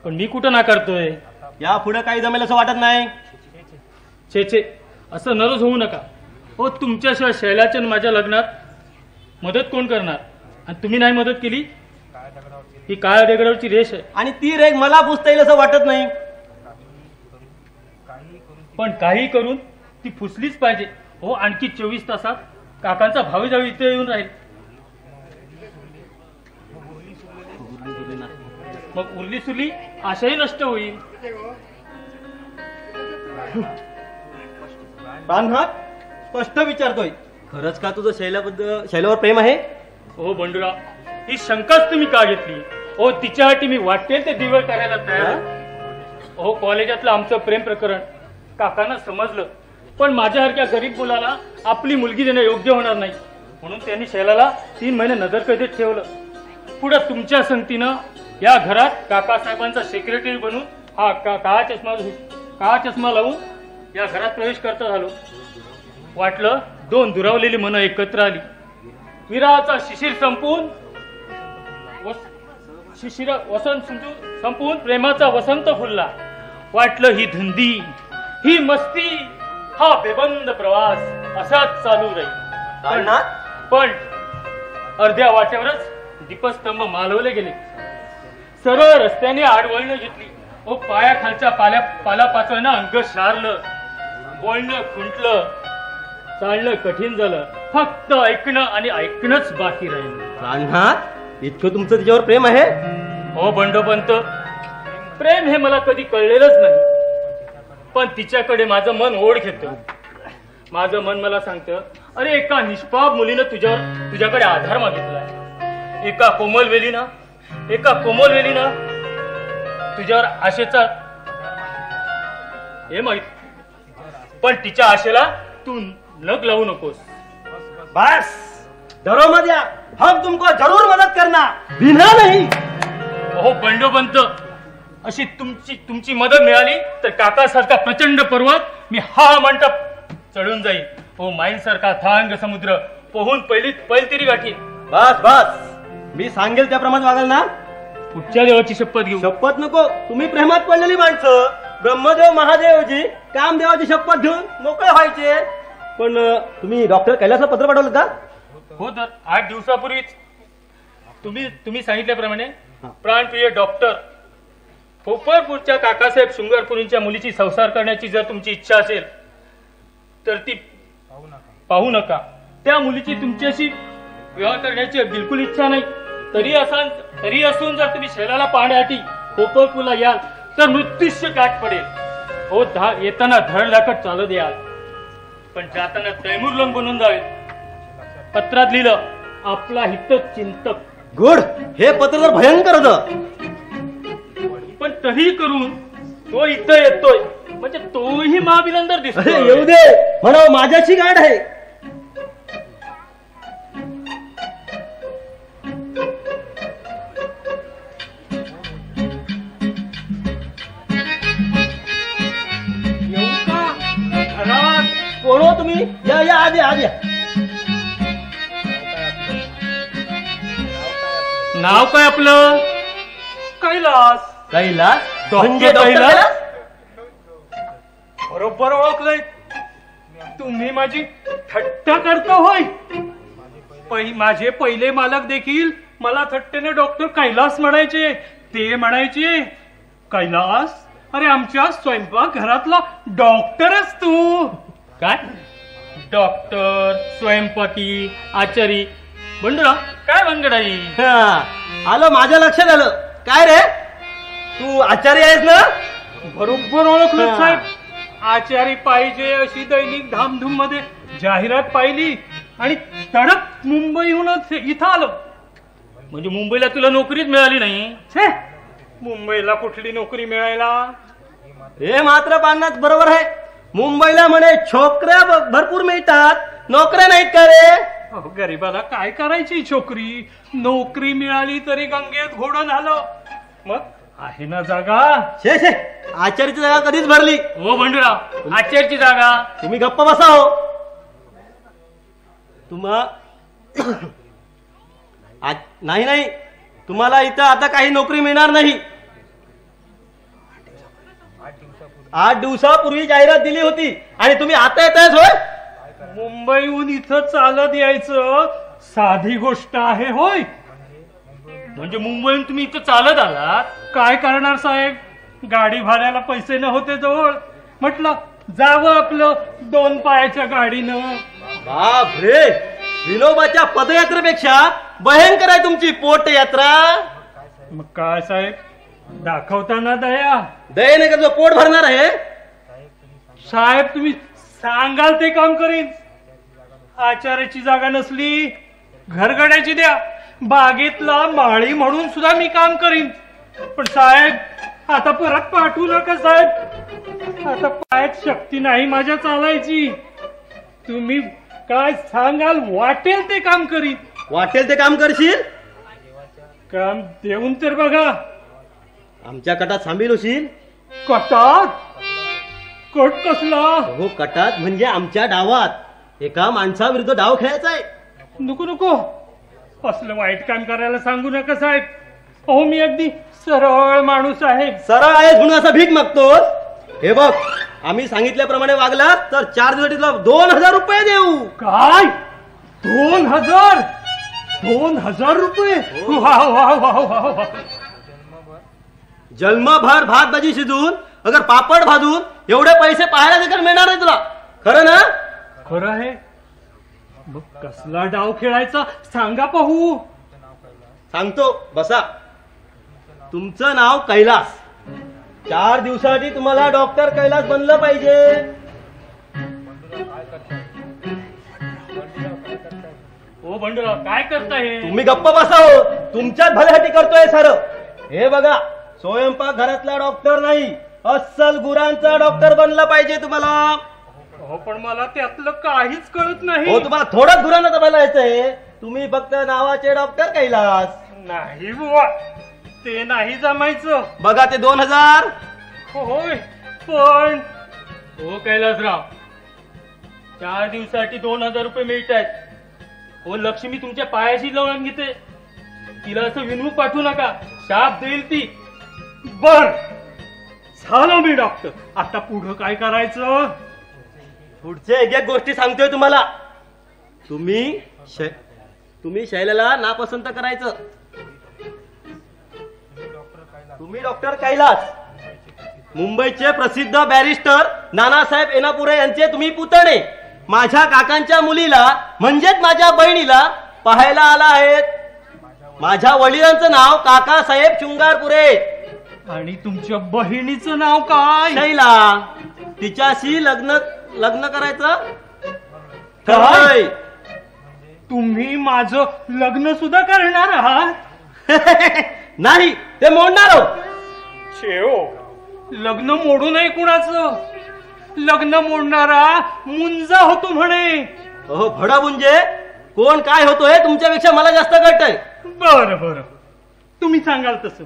[SPEAKER 6] पण मी कुठं ना करतोय.
[SPEAKER 3] या पुढे काही जमेल असं वाटत नाही.
[SPEAKER 6] छे छे, असं नरज होऊ नका. हो तुमच्याशिवाय शैलाच्या माझ्या लग्नात मदत कोण करणार? आणि तुम्ही नाही मदत केली, ही काळ्या दगडावरची रेष आहे.
[SPEAKER 3] आणि ती रेग मला पुसता येईल असं वाटत नाही.
[SPEAKER 6] पण काही करून ती फुसलीच पाहिजे. हो आणखी 24 तासात काकांचा भावी जावी इथे येऊन राहील. मग उरली सुरली आशाही नष्ट होईल.
[SPEAKER 3] प्राणनाथ स्पष्ट विचारतोय, खरंच का तुझं शैलावर प्रेम आहे?
[SPEAKER 6] हो बंडूराव, ही शंकाच तुम्ही का घेतली? ओ तिच्यासाठी मी वाटेल ते दिवस करायला तयार. हो कॉलेजातलं आमचं प्रेम प्रकरण काकांना समजलं, पण माझ्यासारख्या गरीब मुलाला आपली मुलगी देणं योग्य होणार नाही, म्हणून त्यांनी शैलाला 3 महिने नजरकैदेत ठेवलं. पुढे तुमच्या संगतीनं या घरात काकासाहेबांचा सेक्रेटरी बनून हा काळा चष्मा लावून या घरात प्रवेश करता झालो. वाटलं 2 दुरावलेली मनं एकत्र आली. विराचा शिशिर संपून संपून प्रेमाचा वसंत फुलला. वाटलं ही धुंदी, ही मस्ती, हा बेबंद प्रवास असाच चालू राहील. पण अर्ध्या वाटेवरच दीपस्तंभ मालवले गेले. सरळ रस्त्याने आडवळणं घेतली. ओ पायाखालच्या पालापाचळनं अंग शारलं, बोलणं खुंटलं, चालणं कठीण झालं. फक्त ऐकणं आणि ऐकणंच बाकी राहिलं.
[SPEAKER 3] इतकं तुमचं तिच्यावर प्रेम आहे?
[SPEAKER 6] हो बंडोपंत, प्रेम हे मला कधी कळलेलंच नाही, पण तिच्याकडे माझं मन ओढ घेतं. माझं मन मला सांगतं, अरे एका निष्पाप मुलीनं तुझ्याकडे आधार मागितलाय. एका कोमल वेलीनं तुझ्यावर आशेचा हे माहित, पण तिच्या आशेला तू नग लावू नकोस.
[SPEAKER 3] बस डरो मत या, हम तुमको जरूर मदत करना, बिना नहीं.
[SPEAKER 6] हो बंडोपंत, अशी तुमची मदत मिळाली तर काकासारखा प्रचंड पर्वत मी हा म्हणता चढून जाईल. हो माईंसारखा थांग समुद्र पोहून पहिली गाठी.
[SPEAKER 3] बस मी सांगेल त्याप्रमाणे वागाल ना?
[SPEAKER 6] कुठच्या देवाची शपथ घेऊ?
[SPEAKER 3] शपथ नको, तुम्ही प्रेमात पडलेली माणसं ब्रह्मदेव महादेवजी कामदेवाची शपथ घेऊन मोकळे व्हायचे. पण तुम्ही डॉक्टर कैलासला पत्र पाठवलं का?
[SPEAKER 6] हो तर 8 दिवसापूर्वीच तुम्ही सांगितल्याप्रमाणे प्राणप्रिय डॉक्टर, पोपरपूरच्या काकासाहेब शृंगारपुरींच्या मुलीची संसार करण्याची जर तुमची इच्छा असेल तर ती पाहू नका. त्या मुलीची तुमच्याशी विवाह करण्याची बिलकुल इच्छा नाही. तरी असून जर तुम्ही शैलाला पाहण्यासाठी पोपरपूरला याल तर मृत्यूष्य गाठ पडेल. हो येताना धडधाकट चालत याल, पण जाताना तैमूरलंग बनून जावे. पत्रात लिहिलं, आपला हित चिंतक.
[SPEAKER 3] गुड, हे पत्र तर भयंकर होतं,
[SPEAKER 6] पण तरी करून तो इथं येतोय म्हणजे तोही महाबिलंदर दिसतो.
[SPEAKER 3] येऊ दे म्हणा, माझ्याशी गाठ आहे.
[SPEAKER 6] येऊ का घरात?
[SPEAKER 3] कोण हो तुम्ही? या आधी या.
[SPEAKER 6] नाव काय आपलं? कैलास.
[SPEAKER 3] म्हणजे
[SPEAKER 6] कैलास? बरोबर ओळखलंय. तुम्ही माझी थट्टा करता होय? माझे पहिले मालक देखील मला थट्टेने डॉक्टर कैलास म्हणायचे. ते म्हणायचे, कैलास, अरे आमच्या स्वयंपाक घरातला डॉक्टरच तू. काय डॉक्टर, स्वयंपाकी, आचारी? बंडूराव काय भानगडाई?
[SPEAKER 3] आलं माझ्या लक्षात आलं. काय रे, तू आचार्य आहेस ना?
[SPEAKER 6] बरोबर ओळखलं साहेब. आचारी पाहिजे अशी दैनिक धामधूम मध्ये जाहिरात पाहिली आणि तडक मुंबईहूनच इथं आलो. म्हणजे मुंबईला तुला नोकरीच मिळाली नाही? छे, मुंबईला कुठली नोकरी मिळायला?
[SPEAKER 3] हे मात्र पाण्यात बरोबर आहे. मुंबईला म्हणे छोकऱ्या भरपूर मिळतात, नोकऱ्या नाहीत का रे?
[SPEAKER 6] गरीबाला काय करायची छोकरी? नोकरी मिळाली तरी गंगेत घोडं झालं. मग आहे ना जागा?
[SPEAKER 3] शे आचार्याची जागा कधीच भरली.
[SPEAKER 6] हो बंडूराव, आचार्याची जागा.
[SPEAKER 3] तुम्ही गप्प बसा हो. नाही तुम्हाला इथं आता काही नोकरी मिळणार नाही. 8 दिवसापूर्वी जाहिरात दिली होती आणि तुम्ही आता येतायच होय?
[SPEAKER 6] मुंबईहून इथं चालत यायचं साधी गोष्ट आहे होय? म्हणजे मुंबईहून तुम्ही इथं चालत आलात? काय करणार साहेब, गाडी भाड्याला पैसे नव्हते जवळ. म्हटलं जावं आपलं 2 पायाच्या गाडीनं.
[SPEAKER 3] बाप रे, विनोबाच्या पदयात्रेपेक्षा भयंकर आहे तुमची पोटयात्रा.
[SPEAKER 6] मग काय साहेब, दाखवताना दया.
[SPEAKER 3] दयेने का तुझं पोट भरणार आहे?
[SPEAKER 6] साहेब तुम्ही सांगाल ते काम करीन. आचार्याची जागा नसली घरगड्याची द्या, बागेतला माळी म्हणून सुद्धा मी काम करीन. पण साहेब आता परत पाठवू नका साहेब. आता पायात शक्ती नाही माझ्या चालायची. तुम्ही काय सांगाल वाटेल ते काम करीन.
[SPEAKER 3] वाटेल ते काम करशील?
[SPEAKER 6] काम देऊन तर बघा.
[SPEAKER 3] आमच्या कटात सामील होशील?
[SPEAKER 6] कटात? कट कसला?
[SPEAKER 3] हो, कटात म्हणजे आमच्या डावात एका माणसाविरुद्ध डाव खेळायचा आहे.
[SPEAKER 6] नको नको, असलं वाईट काम करायला सांगू नका साहेब. अहो मी अगदी सरळ माणूस आहे.
[SPEAKER 3] सरळ आहेस म्हणून असा भीक मागतोस? हे बघ, आम्ही सांगितल्याप्रमाणे वागला तर 4 दिवसासाठी तुला 2000 रुपये देऊ.
[SPEAKER 6] काय? 2000? 2000 रुपये? वा वा वा वा वा.
[SPEAKER 3] जन्मभर भात भाजी शिजून अगर पापड भाजून एवढे पैसे पाहायला देखील मिळणार नाही तुला. खरं ना?
[SPEAKER 6] खरं आहे. मग कसला डाव खेळायचा सांगा पाहू.
[SPEAKER 3] सांगतो, बसा. तुमचं नाव कैलास. 4 दिवसासाठी तुम्हाला डॉक्टर कैलास बनलं पाहिजे.
[SPEAKER 6] ओ बंडूराव काय करताय?
[SPEAKER 3] तुम्ही गप्प बसाव. तुमच्याच भल्यासाठी करतोय सर. हे बघा, स्वयंपाक घरातला डॉक्टर नाही, अस्सल गुरांचा डॉक्टर बनला पाहिजे तुम्हाला.
[SPEAKER 6] हो पण मला त्यातलं काहीच कळत नाही.
[SPEAKER 3] हो, तुम्हाला थोडंच गुरांना बघायचंय. तुम्ही फक्त नावाचे डॉक्टर कैलास.
[SPEAKER 6] नाही बुवा, ते नाही जमायचं.
[SPEAKER 3] बघा ते 2000.
[SPEAKER 6] होय पण हो कैलासराव, 4 दिवसासाठी 2000 रुपये मिळत आहेत. हो लक्ष्मी तुमच्या पायाशी लावून घेते. तिला असं विनमुख पाठवू नका, शाप देईल ती. बर झालं मी डॉक्टर. आता पुढं काय करायचं?
[SPEAKER 3] पुढचे एक गोष्टी सांगतोय तुम्हाला. तुम्ही शैलाला नापसंत करायचं. तुम्ही डॉक्टर कैलास, मुंबईचे प्रसिद्ध बॅरिस्टर नानासाहेब एनापुरे यांचे तुम्ही पुतणे माझ्या काकांच्या मुलीला म्हणजेच माझ्या बहिणीला पाहायला आला आहेत. माझ्या वडिलांचं नाव काकासाहेब शृंगारपुरे.
[SPEAKER 6] आणि तुमच्या बहिणीचं नाव काय?
[SPEAKER 3] शैला. तिच्याशी लग्न करायचं.
[SPEAKER 6] काय? तुम्ही माझं लग्न सुद्धा करणार आहात?
[SPEAKER 3] नाही, ते मोडणार आहोत.
[SPEAKER 6] शेव, लग्न मोडू नये कुणाचं. लग्न मोडणारा मुंजा होतो म्हणे.
[SPEAKER 3] हो, भडा म्हणजे कोण काय होतोय तुमच्यापेक्षा मला जास्त कळतंय.
[SPEAKER 6] बर बर, तुम्ही सांगाल तसं.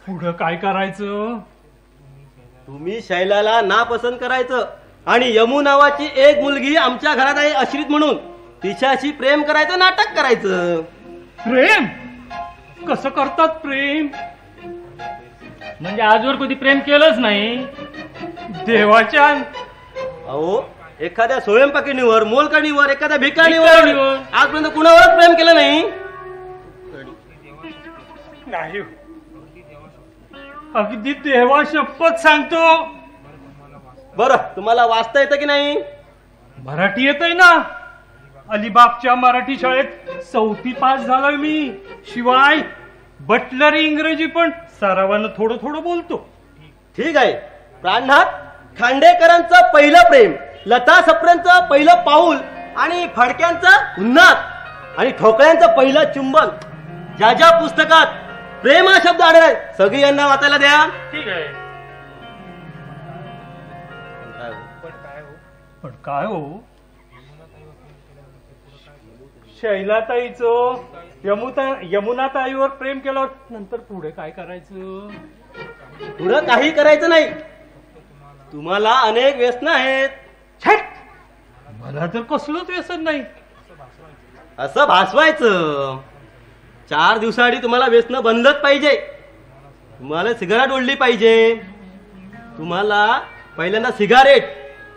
[SPEAKER 6] पुढं काय करायचं?
[SPEAKER 3] तुम्ही शैलाला नापसंत करायचं आणि यमू नावाची एक मुलगी आमच्या घरात आहे अश्रित म्हणून, तिच्याशी प्रेम करायचं, नाटक करायचं.
[SPEAKER 6] प्रेम कसं करतात? प्रेम म्हणजे आजवर कधी प्रेम केलंच नाही. देवाच्या
[SPEAKER 3] अहो, एखाद्या स्वयंपाकिनीवर, मोलकणीवर, एखाद्या भिकाणीवर
[SPEAKER 6] भिकाणीवर.
[SPEAKER 3] आजपर्यंत कुणावरच प्रेम केलं नाही.
[SPEAKER 6] नाही, अगदी देवा शपथ सांगतो.
[SPEAKER 3] बरं, तुम्हाला वाचता येतं की नाही?
[SPEAKER 6] मराठी येतंय ना. अलिबागच्या मराठी शाळेत 4थी पास झालोय मी. शिवाय बटलरी इंग्रजी पण सरावानं थोडं थोडं बोलतो.
[SPEAKER 3] ठीक आहे. प्राणनाथ खांडेकरांचं पहिलं प्रेम, लता सप्रेंचं पहिलं पाऊल आणि फडक्यांचं उन्हात आणि ठोकळ्यांचं पहिलं चुंबन, ज्या ज्या पुस्तकात प्रेम हा शब्द आढळलाय सगळी यांना वाचायला द्या.
[SPEAKER 6] ठीक आहे. पण काय हो, शैलाताईचं यमुनाताईवर प्रेम केलं नंतर पुढे काय करायचं?
[SPEAKER 3] पुढं काही करायचं नाही. तुम्हाला अनेक व्यसनं आहेत.
[SPEAKER 6] छट, मला तर कसलंच व्यसन नाही.
[SPEAKER 3] असं भासवायचं. 4 दिवसाआधी तुम्हाला व्यसन बंदच पाहिजे. तुम्हाला सिगारेट ओढली पाहिजे. तुम्हाला पहिल्यांदा सिगारेट,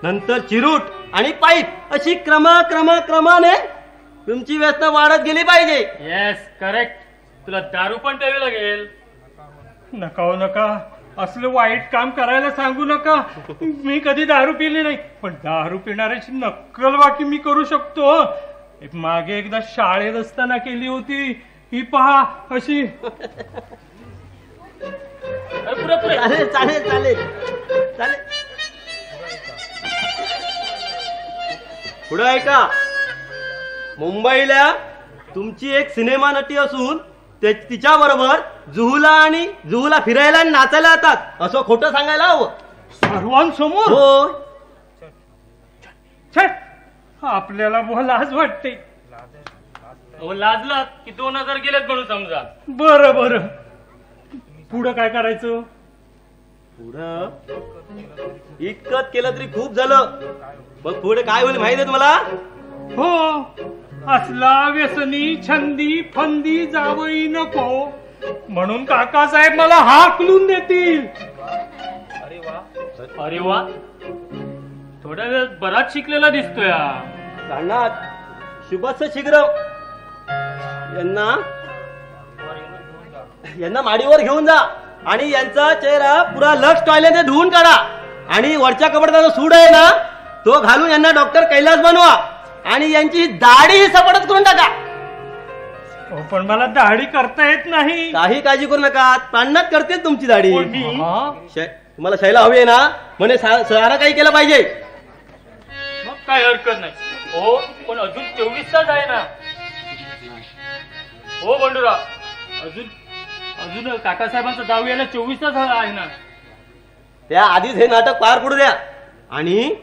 [SPEAKER 3] नंतर चिरूट आणि पाईप अशी क्रमाने तुमची व्यसन वाढत गेली पाहिजे.
[SPEAKER 6] Yes, correct. तुला दारू पण प्यावी लागेल. नका हो नका, असलं वाईट काम करायला सांगू नका. मी कधी दारू पिली नाही, पण दारू पिणाऱ्याची नक्कल बाकी मी करू शकतो. मागे एकदा शाळेत असताना केली होती. ही पहा अशी.
[SPEAKER 3] चालेल चालेल चालेल चालेल. पुढं ऐका. मुंबईला तुमची एक सिनेमा नटी असून तिच्या बरोबर जुहूला फिरायला आणि नाचायला येतात असं खोटं सांगायला हवं
[SPEAKER 6] सर्वांसमोर.
[SPEAKER 3] हो.
[SPEAKER 6] छे, आपल्याला लाज वाटते. लाजलात की 2000 गेलेत म्हणून समजा. बरं बरं, पुढं काय करायचं?
[SPEAKER 3] पुढं इतकंच केलं तरी खूप झालं. मग पुढे काय होईल माहिती आहे तुम्हाला?
[SPEAKER 6] हो, असला व्यसनी छंदी फंदी जावई नको म्हणून काकासाहेब मला हाकलून देतील. अरे वा, थोड्या वेळ बराच शिकलेला दिसतोय.
[SPEAKER 3] सांगणार शुभस्स शीघ्र यांना माडीवर घेऊन जा आणि यांचा चेहरा पुरा लक्ष टॉयलेट धुवून काढा आणि वरच्या कपड्याचा सूड आहे ना तो घालून यांना डॉक्टर कैलास बनवा आणि यांची दाढी सपाटच करून टाका.
[SPEAKER 6] पण मला दाढी करता येत नाही.
[SPEAKER 3] काही काळजी करू नका, प्राणात करते तुमची दाढी. तुम्हाला शैला हवी आहे ना, म्हणे सारा काही केलं पाहिजे.
[SPEAKER 6] मग काय हरकत नाही. हो, पण अजून 24 तास आहे ना. हो बंडूराव, अजून काकासाहेबांचा दाव यायला 24 तास आहे ना.
[SPEAKER 3] त्या आधीच हे नाटक पार पडू द्या आणि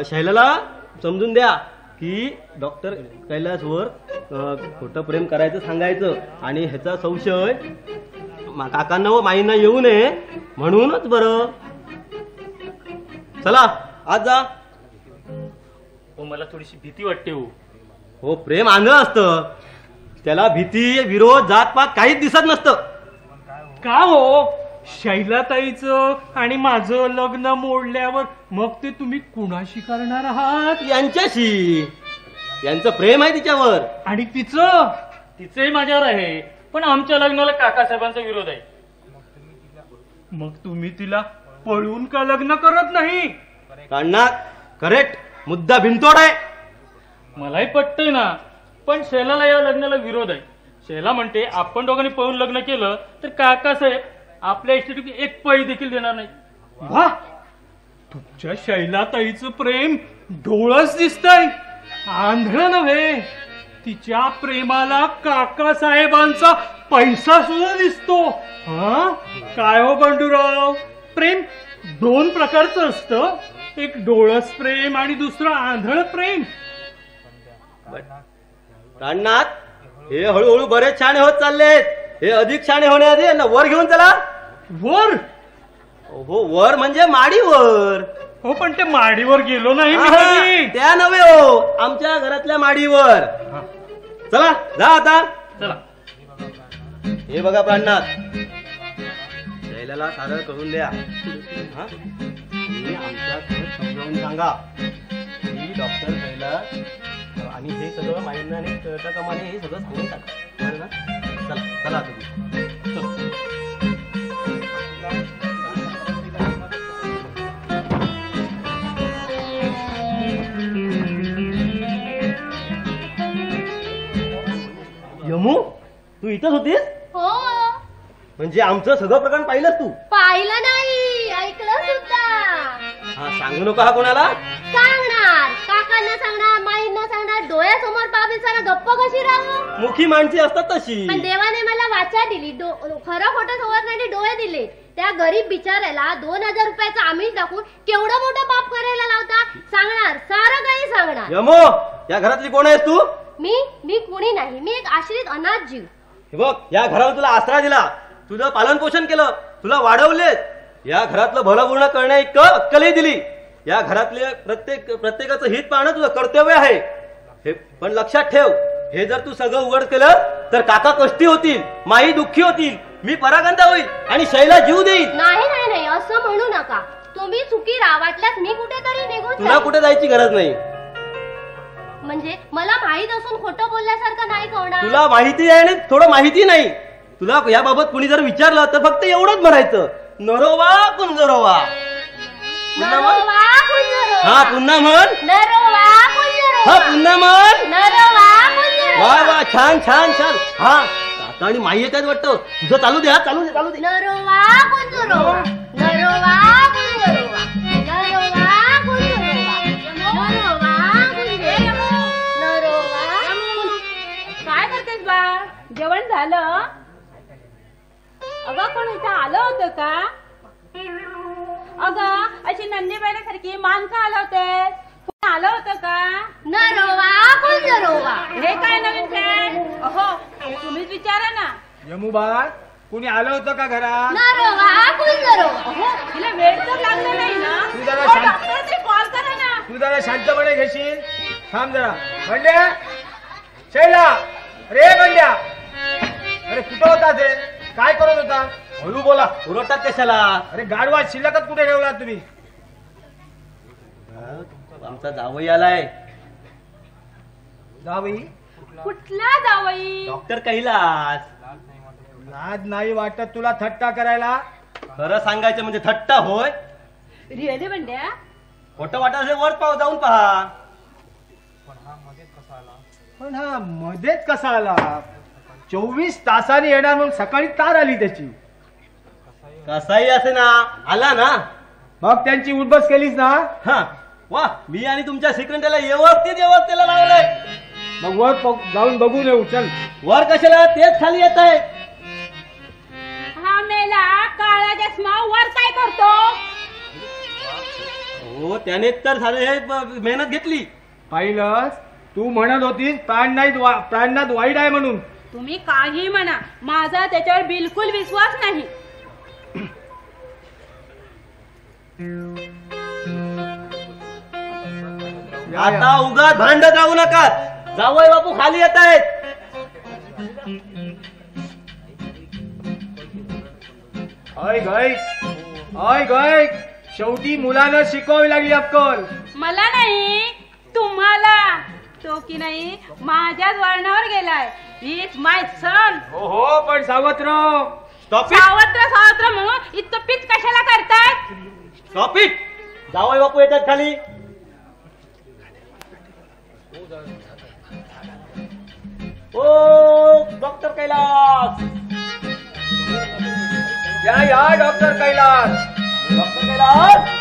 [SPEAKER 3] शैलाला समजून द्या की डॉक्टर कैलासवर खोटं प्रेम करायचं सांगायचं आणि ह्याचा संशय काकांना व माईंना येऊ नये म्हणूनच. बरं चला आज जा.
[SPEAKER 6] हो, मला थोडीशी भीती वाटते.
[SPEAKER 3] हो, प्रेम आंधळ असतं, त्याला भीती विरोध जातपात काहीच दिसत नसतं.
[SPEAKER 6] का हो, शैलाताईचं आणि माझं लग्न मोडल्यावर मग ते तुम्ही कुणाशी करणार आहात?
[SPEAKER 3] यांच्याशी. यांचं प्रेम आहे तिच्यावर
[SPEAKER 6] आणि तिचंही माझ्यावर आहे. पण आमच्या लग्नाला काकासाहेबांचा विरोध आहे. मग तुम्ही तिला पळून का लग्न करत नाही?
[SPEAKER 3] काढणार करेक्ट, मुद्दा भिंतोड आहे.
[SPEAKER 6] मलाही पटतंय ना, पण शैलाला या लग्नाला विरोध आहे. शैला म्हणते आपण दोघांनी पळून लग्न केलं तर काकासाहेब आपल्या इस्टेट एक पै देखील देणार नाही. वा, तुमच्या शैलाताईचं प्रेम डोळस दिसतंय, आंधळ नव्हे. तिच्या प्रेमाला काकासाहेबांचा पैसा सुद्धा दिसतो. हा काय हो बंडूराव, प्रेम 2 प्रकारचं असतं, एक डोळस प्रेम आणि दुसरं आंधळ प्रेम.
[SPEAKER 3] काढणार हे हळूहळू बरेच छान होत चाललेत. हे अधिक छान होण्याआधी यांना वर घेऊन चला.
[SPEAKER 6] वर?
[SPEAKER 3] हो, वर म्हणजे माडीवर.
[SPEAKER 6] हो, पण ते माडीवर गेलो नाही.
[SPEAKER 3] त्या नव्हे हो, आमच्या घरातल्या माडीवर. चला जा आता.
[SPEAKER 6] चला.
[SPEAKER 3] हे बघा प्राणनाथ, शैलाला सारं करून द्या. आमच्या घरात समजावून सांगा की डॉक्टर कैलास आणि हे सगळं माहिती कमाने हे सगळं सांगून टाका. बरं ना? चला चला तुम्ही. यमू, तू इथंच होतीस?
[SPEAKER 8] हो.
[SPEAKER 3] म्हणजे आमचं सगळं प्रकरण पाहिलंस तू?
[SPEAKER 8] पाहिलं नाही, ऐकलं सुद्धा.
[SPEAKER 3] हा, सांगू नका हा कोणाला.
[SPEAKER 8] सांगणार, काकांना सांगणार, माईंना सांगणार. डोळ्यासमोर पाहून सारा गप्प कशी राहू?
[SPEAKER 3] मुखी माणसी असतात तशी.
[SPEAKER 8] पण देवाने मला वाचा दिली, खरं खोटं समजण्याचे डोळे दिले. त्या गरीब बिचाऱ्याला 2000 रुपयाचं आमिष दाखवून केवढं मोठं पाप करायला लावता. सांगणार, सारं काही सांगणार.
[SPEAKER 3] यमो, या घरातली कोण आहेस तू?
[SPEAKER 8] मी कुणी नाही, मी एक आश्रित अनाथ जीव.
[SPEAKER 3] हे बघ, या घराला तुला आसरा दिला, तुझं पालन पोषण केलं, तुला वाढवले, या घरातलं भलपूर्ण करण्या इतकं अक्कलही दिली. या घरातले प्रत्येकाचं हित पाहणं तुझं कर्तव्य आहे. हे पण लक्षात ठेव, हे जर तू सगळं उघड केलं तर काका कष्टी होतील, माई दुःखी होतील, मी परागंदा होईल आणि शैला जीव देईल.
[SPEAKER 8] नाही नाही नाही, असं म्हणू नका. तुम्ही चुकी राहा, वाटल्यास मी कुठेतरी निघून
[SPEAKER 3] तुला
[SPEAKER 8] जाईन.
[SPEAKER 3] कुठे जायची गरज नाही.
[SPEAKER 8] म्हणजे मला माहित असून खोटं बोलल्यासारखं नाही कळणार.
[SPEAKER 3] तुला माहिती आहे आणि थोडं माहिती नाही. तुला याबाबत कुणी जर विचारलं तर फक्त एवढंच म्हणायचं, नरोवा कुंजरोवा.
[SPEAKER 8] नरोवा कुंजरोवा.
[SPEAKER 3] हा, पुन्हा म्हण.
[SPEAKER 8] नरोवा कुंजरोवा.
[SPEAKER 3] हा, पुन्हा म्हण.
[SPEAKER 8] नरोवा कुंजरोवा.
[SPEAKER 3] वा वा, छान छान छान. हा, काका आणि माई येतात वाटतं. तुझं चालू दे. हा, चालू दे चालू दे.
[SPEAKER 8] नरोवा कुंजरोवा. नरोवा कुंजरोवा. नरोवा कुंजरोवा. नरोवा कुंजरोवा. नरोवा
[SPEAKER 4] झालं? अगं कोण इथं आलं होतं का? अगं अशी नंदीबाईसारखी माणसं आलं होते, कोण आलं होतं का?
[SPEAKER 8] नरोवा कोण नरोवा?
[SPEAKER 4] हे काय नवीन फॅन? अहो तुम्हीच विचारा ना.
[SPEAKER 2] यमुबा कुणी आलं होतं का घरात?
[SPEAKER 8] नरोवा कोण नरोवा?
[SPEAKER 4] अहो तिला वेळ तर लागला नाही ना?
[SPEAKER 2] तू जरा
[SPEAKER 4] अहो,
[SPEAKER 2] शांत-
[SPEAKER 4] डॉक्टरने कॉल करा ना.
[SPEAKER 2] तू जरा शांतपणे घेशील? थांब जरा. बंड्या, शैला, रे बंड्या, अरे कुठं होता ते? काय करत होता?
[SPEAKER 3] हळू बोला, ओरडतात कशाला?
[SPEAKER 2] अरे गाडवा शिल्लकच कुठे ठेवला तुम्ही?
[SPEAKER 3] आमचा जावई आलाय,
[SPEAKER 2] जावई.
[SPEAKER 4] कुठला जावई?
[SPEAKER 3] डॉक्टर कैलास.
[SPEAKER 2] लाज नाही वाटत तुला थट्टा करायला?
[SPEAKER 3] खरं सांगायचं म्हणजे थट्टा होय.
[SPEAKER 4] रिअली बंड्या?
[SPEAKER 3] खोटं वाटत असेल वर पाव जाऊन पहा.
[SPEAKER 2] पण हा मध्येच कसा आला? 24 तासांनी येणार म्हणून सकाळी तार आली त्याची.
[SPEAKER 3] कसाही असे ना, आला ना.
[SPEAKER 2] मग त्यांची उठबस केलीस ना?
[SPEAKER 3] हा वा, मी आणि तुमच्या सेक्रेटरीला व्यवस्थेला लावलंय.
[SPEAKER 2] मग वर जाऊन बघून येऊ. चल.
[SPEAKER 3] वर कशाला? तेच खाली येत आहे.
[SPEAKER 4] हा मेला काळा चष्मा वर काय करतो?
[SPEAKER 3] हो, त्याने तर सारे हे मेहनत घेतली.
[SPEAKER 2] पाहिलंस, तू म्हणत होतीस प्राणनाथ वाईट आहे म्हणून.
[SPEAKER 4] तुम्ही काही म्हणा, माझा त्याच्यावर बिलकुल विश्वास नाही.
[SPEAKER 3] आता उगाच भांडत राहू नका. जावई बापू खाली येत आहेत.
[SPEAKER 2] ऐक शेवटी मुलानं शिकवावी लागली अक्कल.
[SPEAKER 4] मला नाही, तुम्हाला. तो की नाही माझ्याच वळणावर गेलाय. Is my son.
[SPEAKER 2] हो पण सावत्र.
[SPEAKER 3] स्टॉप इट,
[SPEAKER 4] सावत्र म्हणून इतकं पीच कशाला करतात?
[SPEAKER 3] Stop it. जावई बापू येतात खाली. ओ डॉक्टर कैलास.
[SPEAKER 2] या डॉक्टर कैलास.
[SPEAKER 3] डॉक्टर कैलास.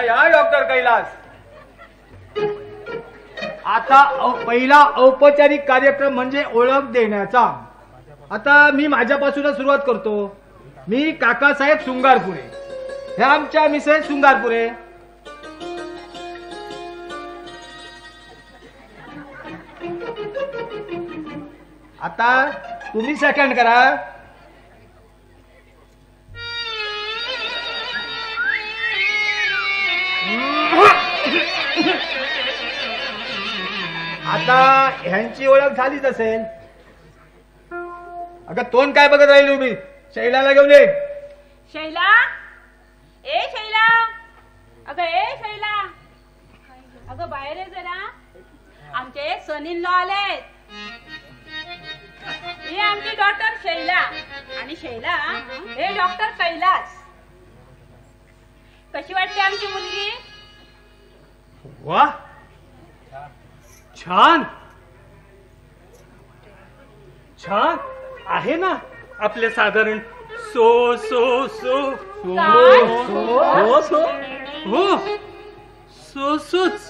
[SPEAKER 2] या डॉक्टर कैलास. आता पहिला औपचारिक कार्यक्रम म्हणजे ओळख देण्याचा. आता मी माझ्यापासूनच सुरुवात करतो. मी काकासाहेब शृंगारपुरे, हे आमच्या मिसेस शृंगारपुरे. आता तुम्ही सेकंड करा. आता ह्यांची ओळख झालीच असेल. अगं तोंड काय बघत राहिली उभी? शैलाला घेऊन ये.
[SPEAKER 4] शैला, ए शैला, अगं ए शैला, अगं बाहेर आहे जरा. आमचे सन इन लॉ आलेत. ही आमची डॉक्टर शैला आणि शैला हे डॉक्टर कैलास. कशी वाटते आमची मुलगी?
[SPEAKER 6] वा, छान छान आहे ना. आपले साधारण सो सो सो
[SPEAKER 4] काय?
[SPEAKER 6] हो सो हो सो सोच.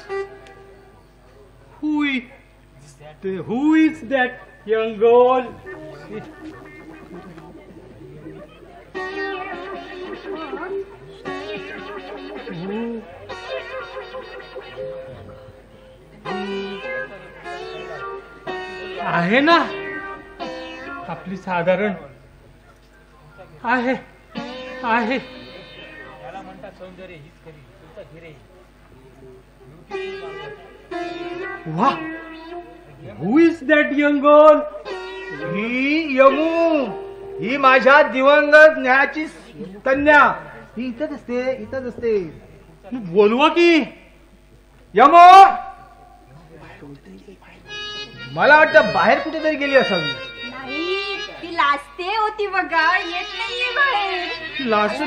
[SPEAKER 6] Who is that young girl? आहे ना आपली साधारण. आहे आहे. वा, हु इज दॅट यंग गर्ल?
[SPEAKER 2] ही यमू, ही माझ्या दिवंगत न्यायाची कन्या. ही इथंच असते.
[SPEAKER 6] बोलवा की.
[SPEAKER 2] यमू, मला वाटतं बाहेर कुठेतरी गेली असावी.
[SPEAKER 5] नाही, ती लाजते होती बघा, येत नाहीये बाहेर.
[SPEAKER 6] लास्ट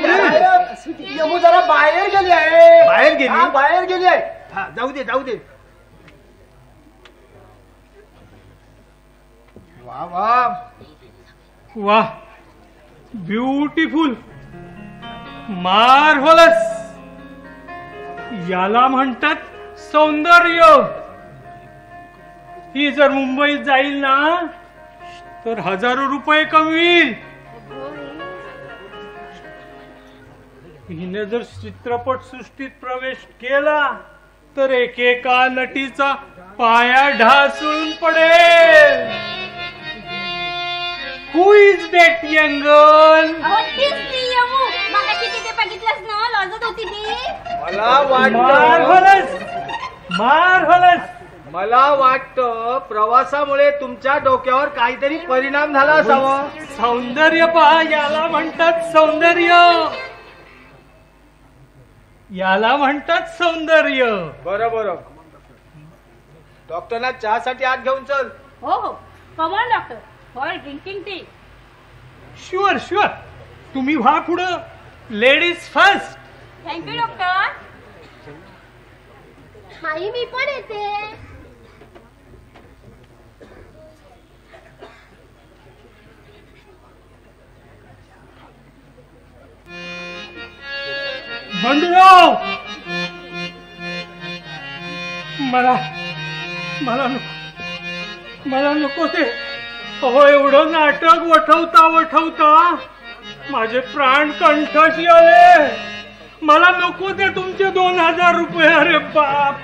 [SPEAKER 3] यमू जरा बाहेर गेली आहे.
[SPEAKER 2] बाहेर गेली?
[SPEAKER 3] हा, बाहेर गेली आहे.
[SPEAKER 2] हा, जाऊ दे. वा वा
[SPEAKER 6] वा, ब्युटिफुल, मार्व्हलस. याला म्हणतात सौंदर्य. ही जर मुंबईत जाईल ना तर हजारो रुपये कमवील. हिने जर चित्रपट सृष्टीत प्रवेश केला तर एकेका नटीचा पाया ढासळून पडेल. हु इज दॅट यंग गर्ल?
[SPEAKER 5] अहो, तीच ती यमू. मगाशी तिथे बघितलंस ना, लॉजत होती ती.
[SPEAKER 2] मला वाटतं
[SPEAKER 6] मार्व्हलस, मार्व्हलस.
[SPEAKER 2] मला वाटतं प्रवासामुळे तुमच्या डोक्यावर काहीतरी परिणाम झाला असावा.
[SPEAKER 6] सौंदर्य पहा, याला म्हणतात सौंदर्य. याला म्हणतात सौंदर्य.
[SPEAKER 2] बरोबर. डॉक्टरना चहासाठी आत घेऊन चल.
[SPEAKER 4] हो हो, come on doctor, for drinking tea.
[SPEAKER 6] Sure sure. तुम्ही व्हा पुढं. Ladies first.
[SPEAKER 4] Thank you doctor.
[SPEAKER 8] आई मी पण येते.
[SPEAKER 6] बंडूराव, मला मला नको, मला नको ते. अहो, एवढं नाटक वठवता वठवता माझे प्राण कंठाशी आले. मला नको ते तुमचे 2000 रुपये. अरे बाप.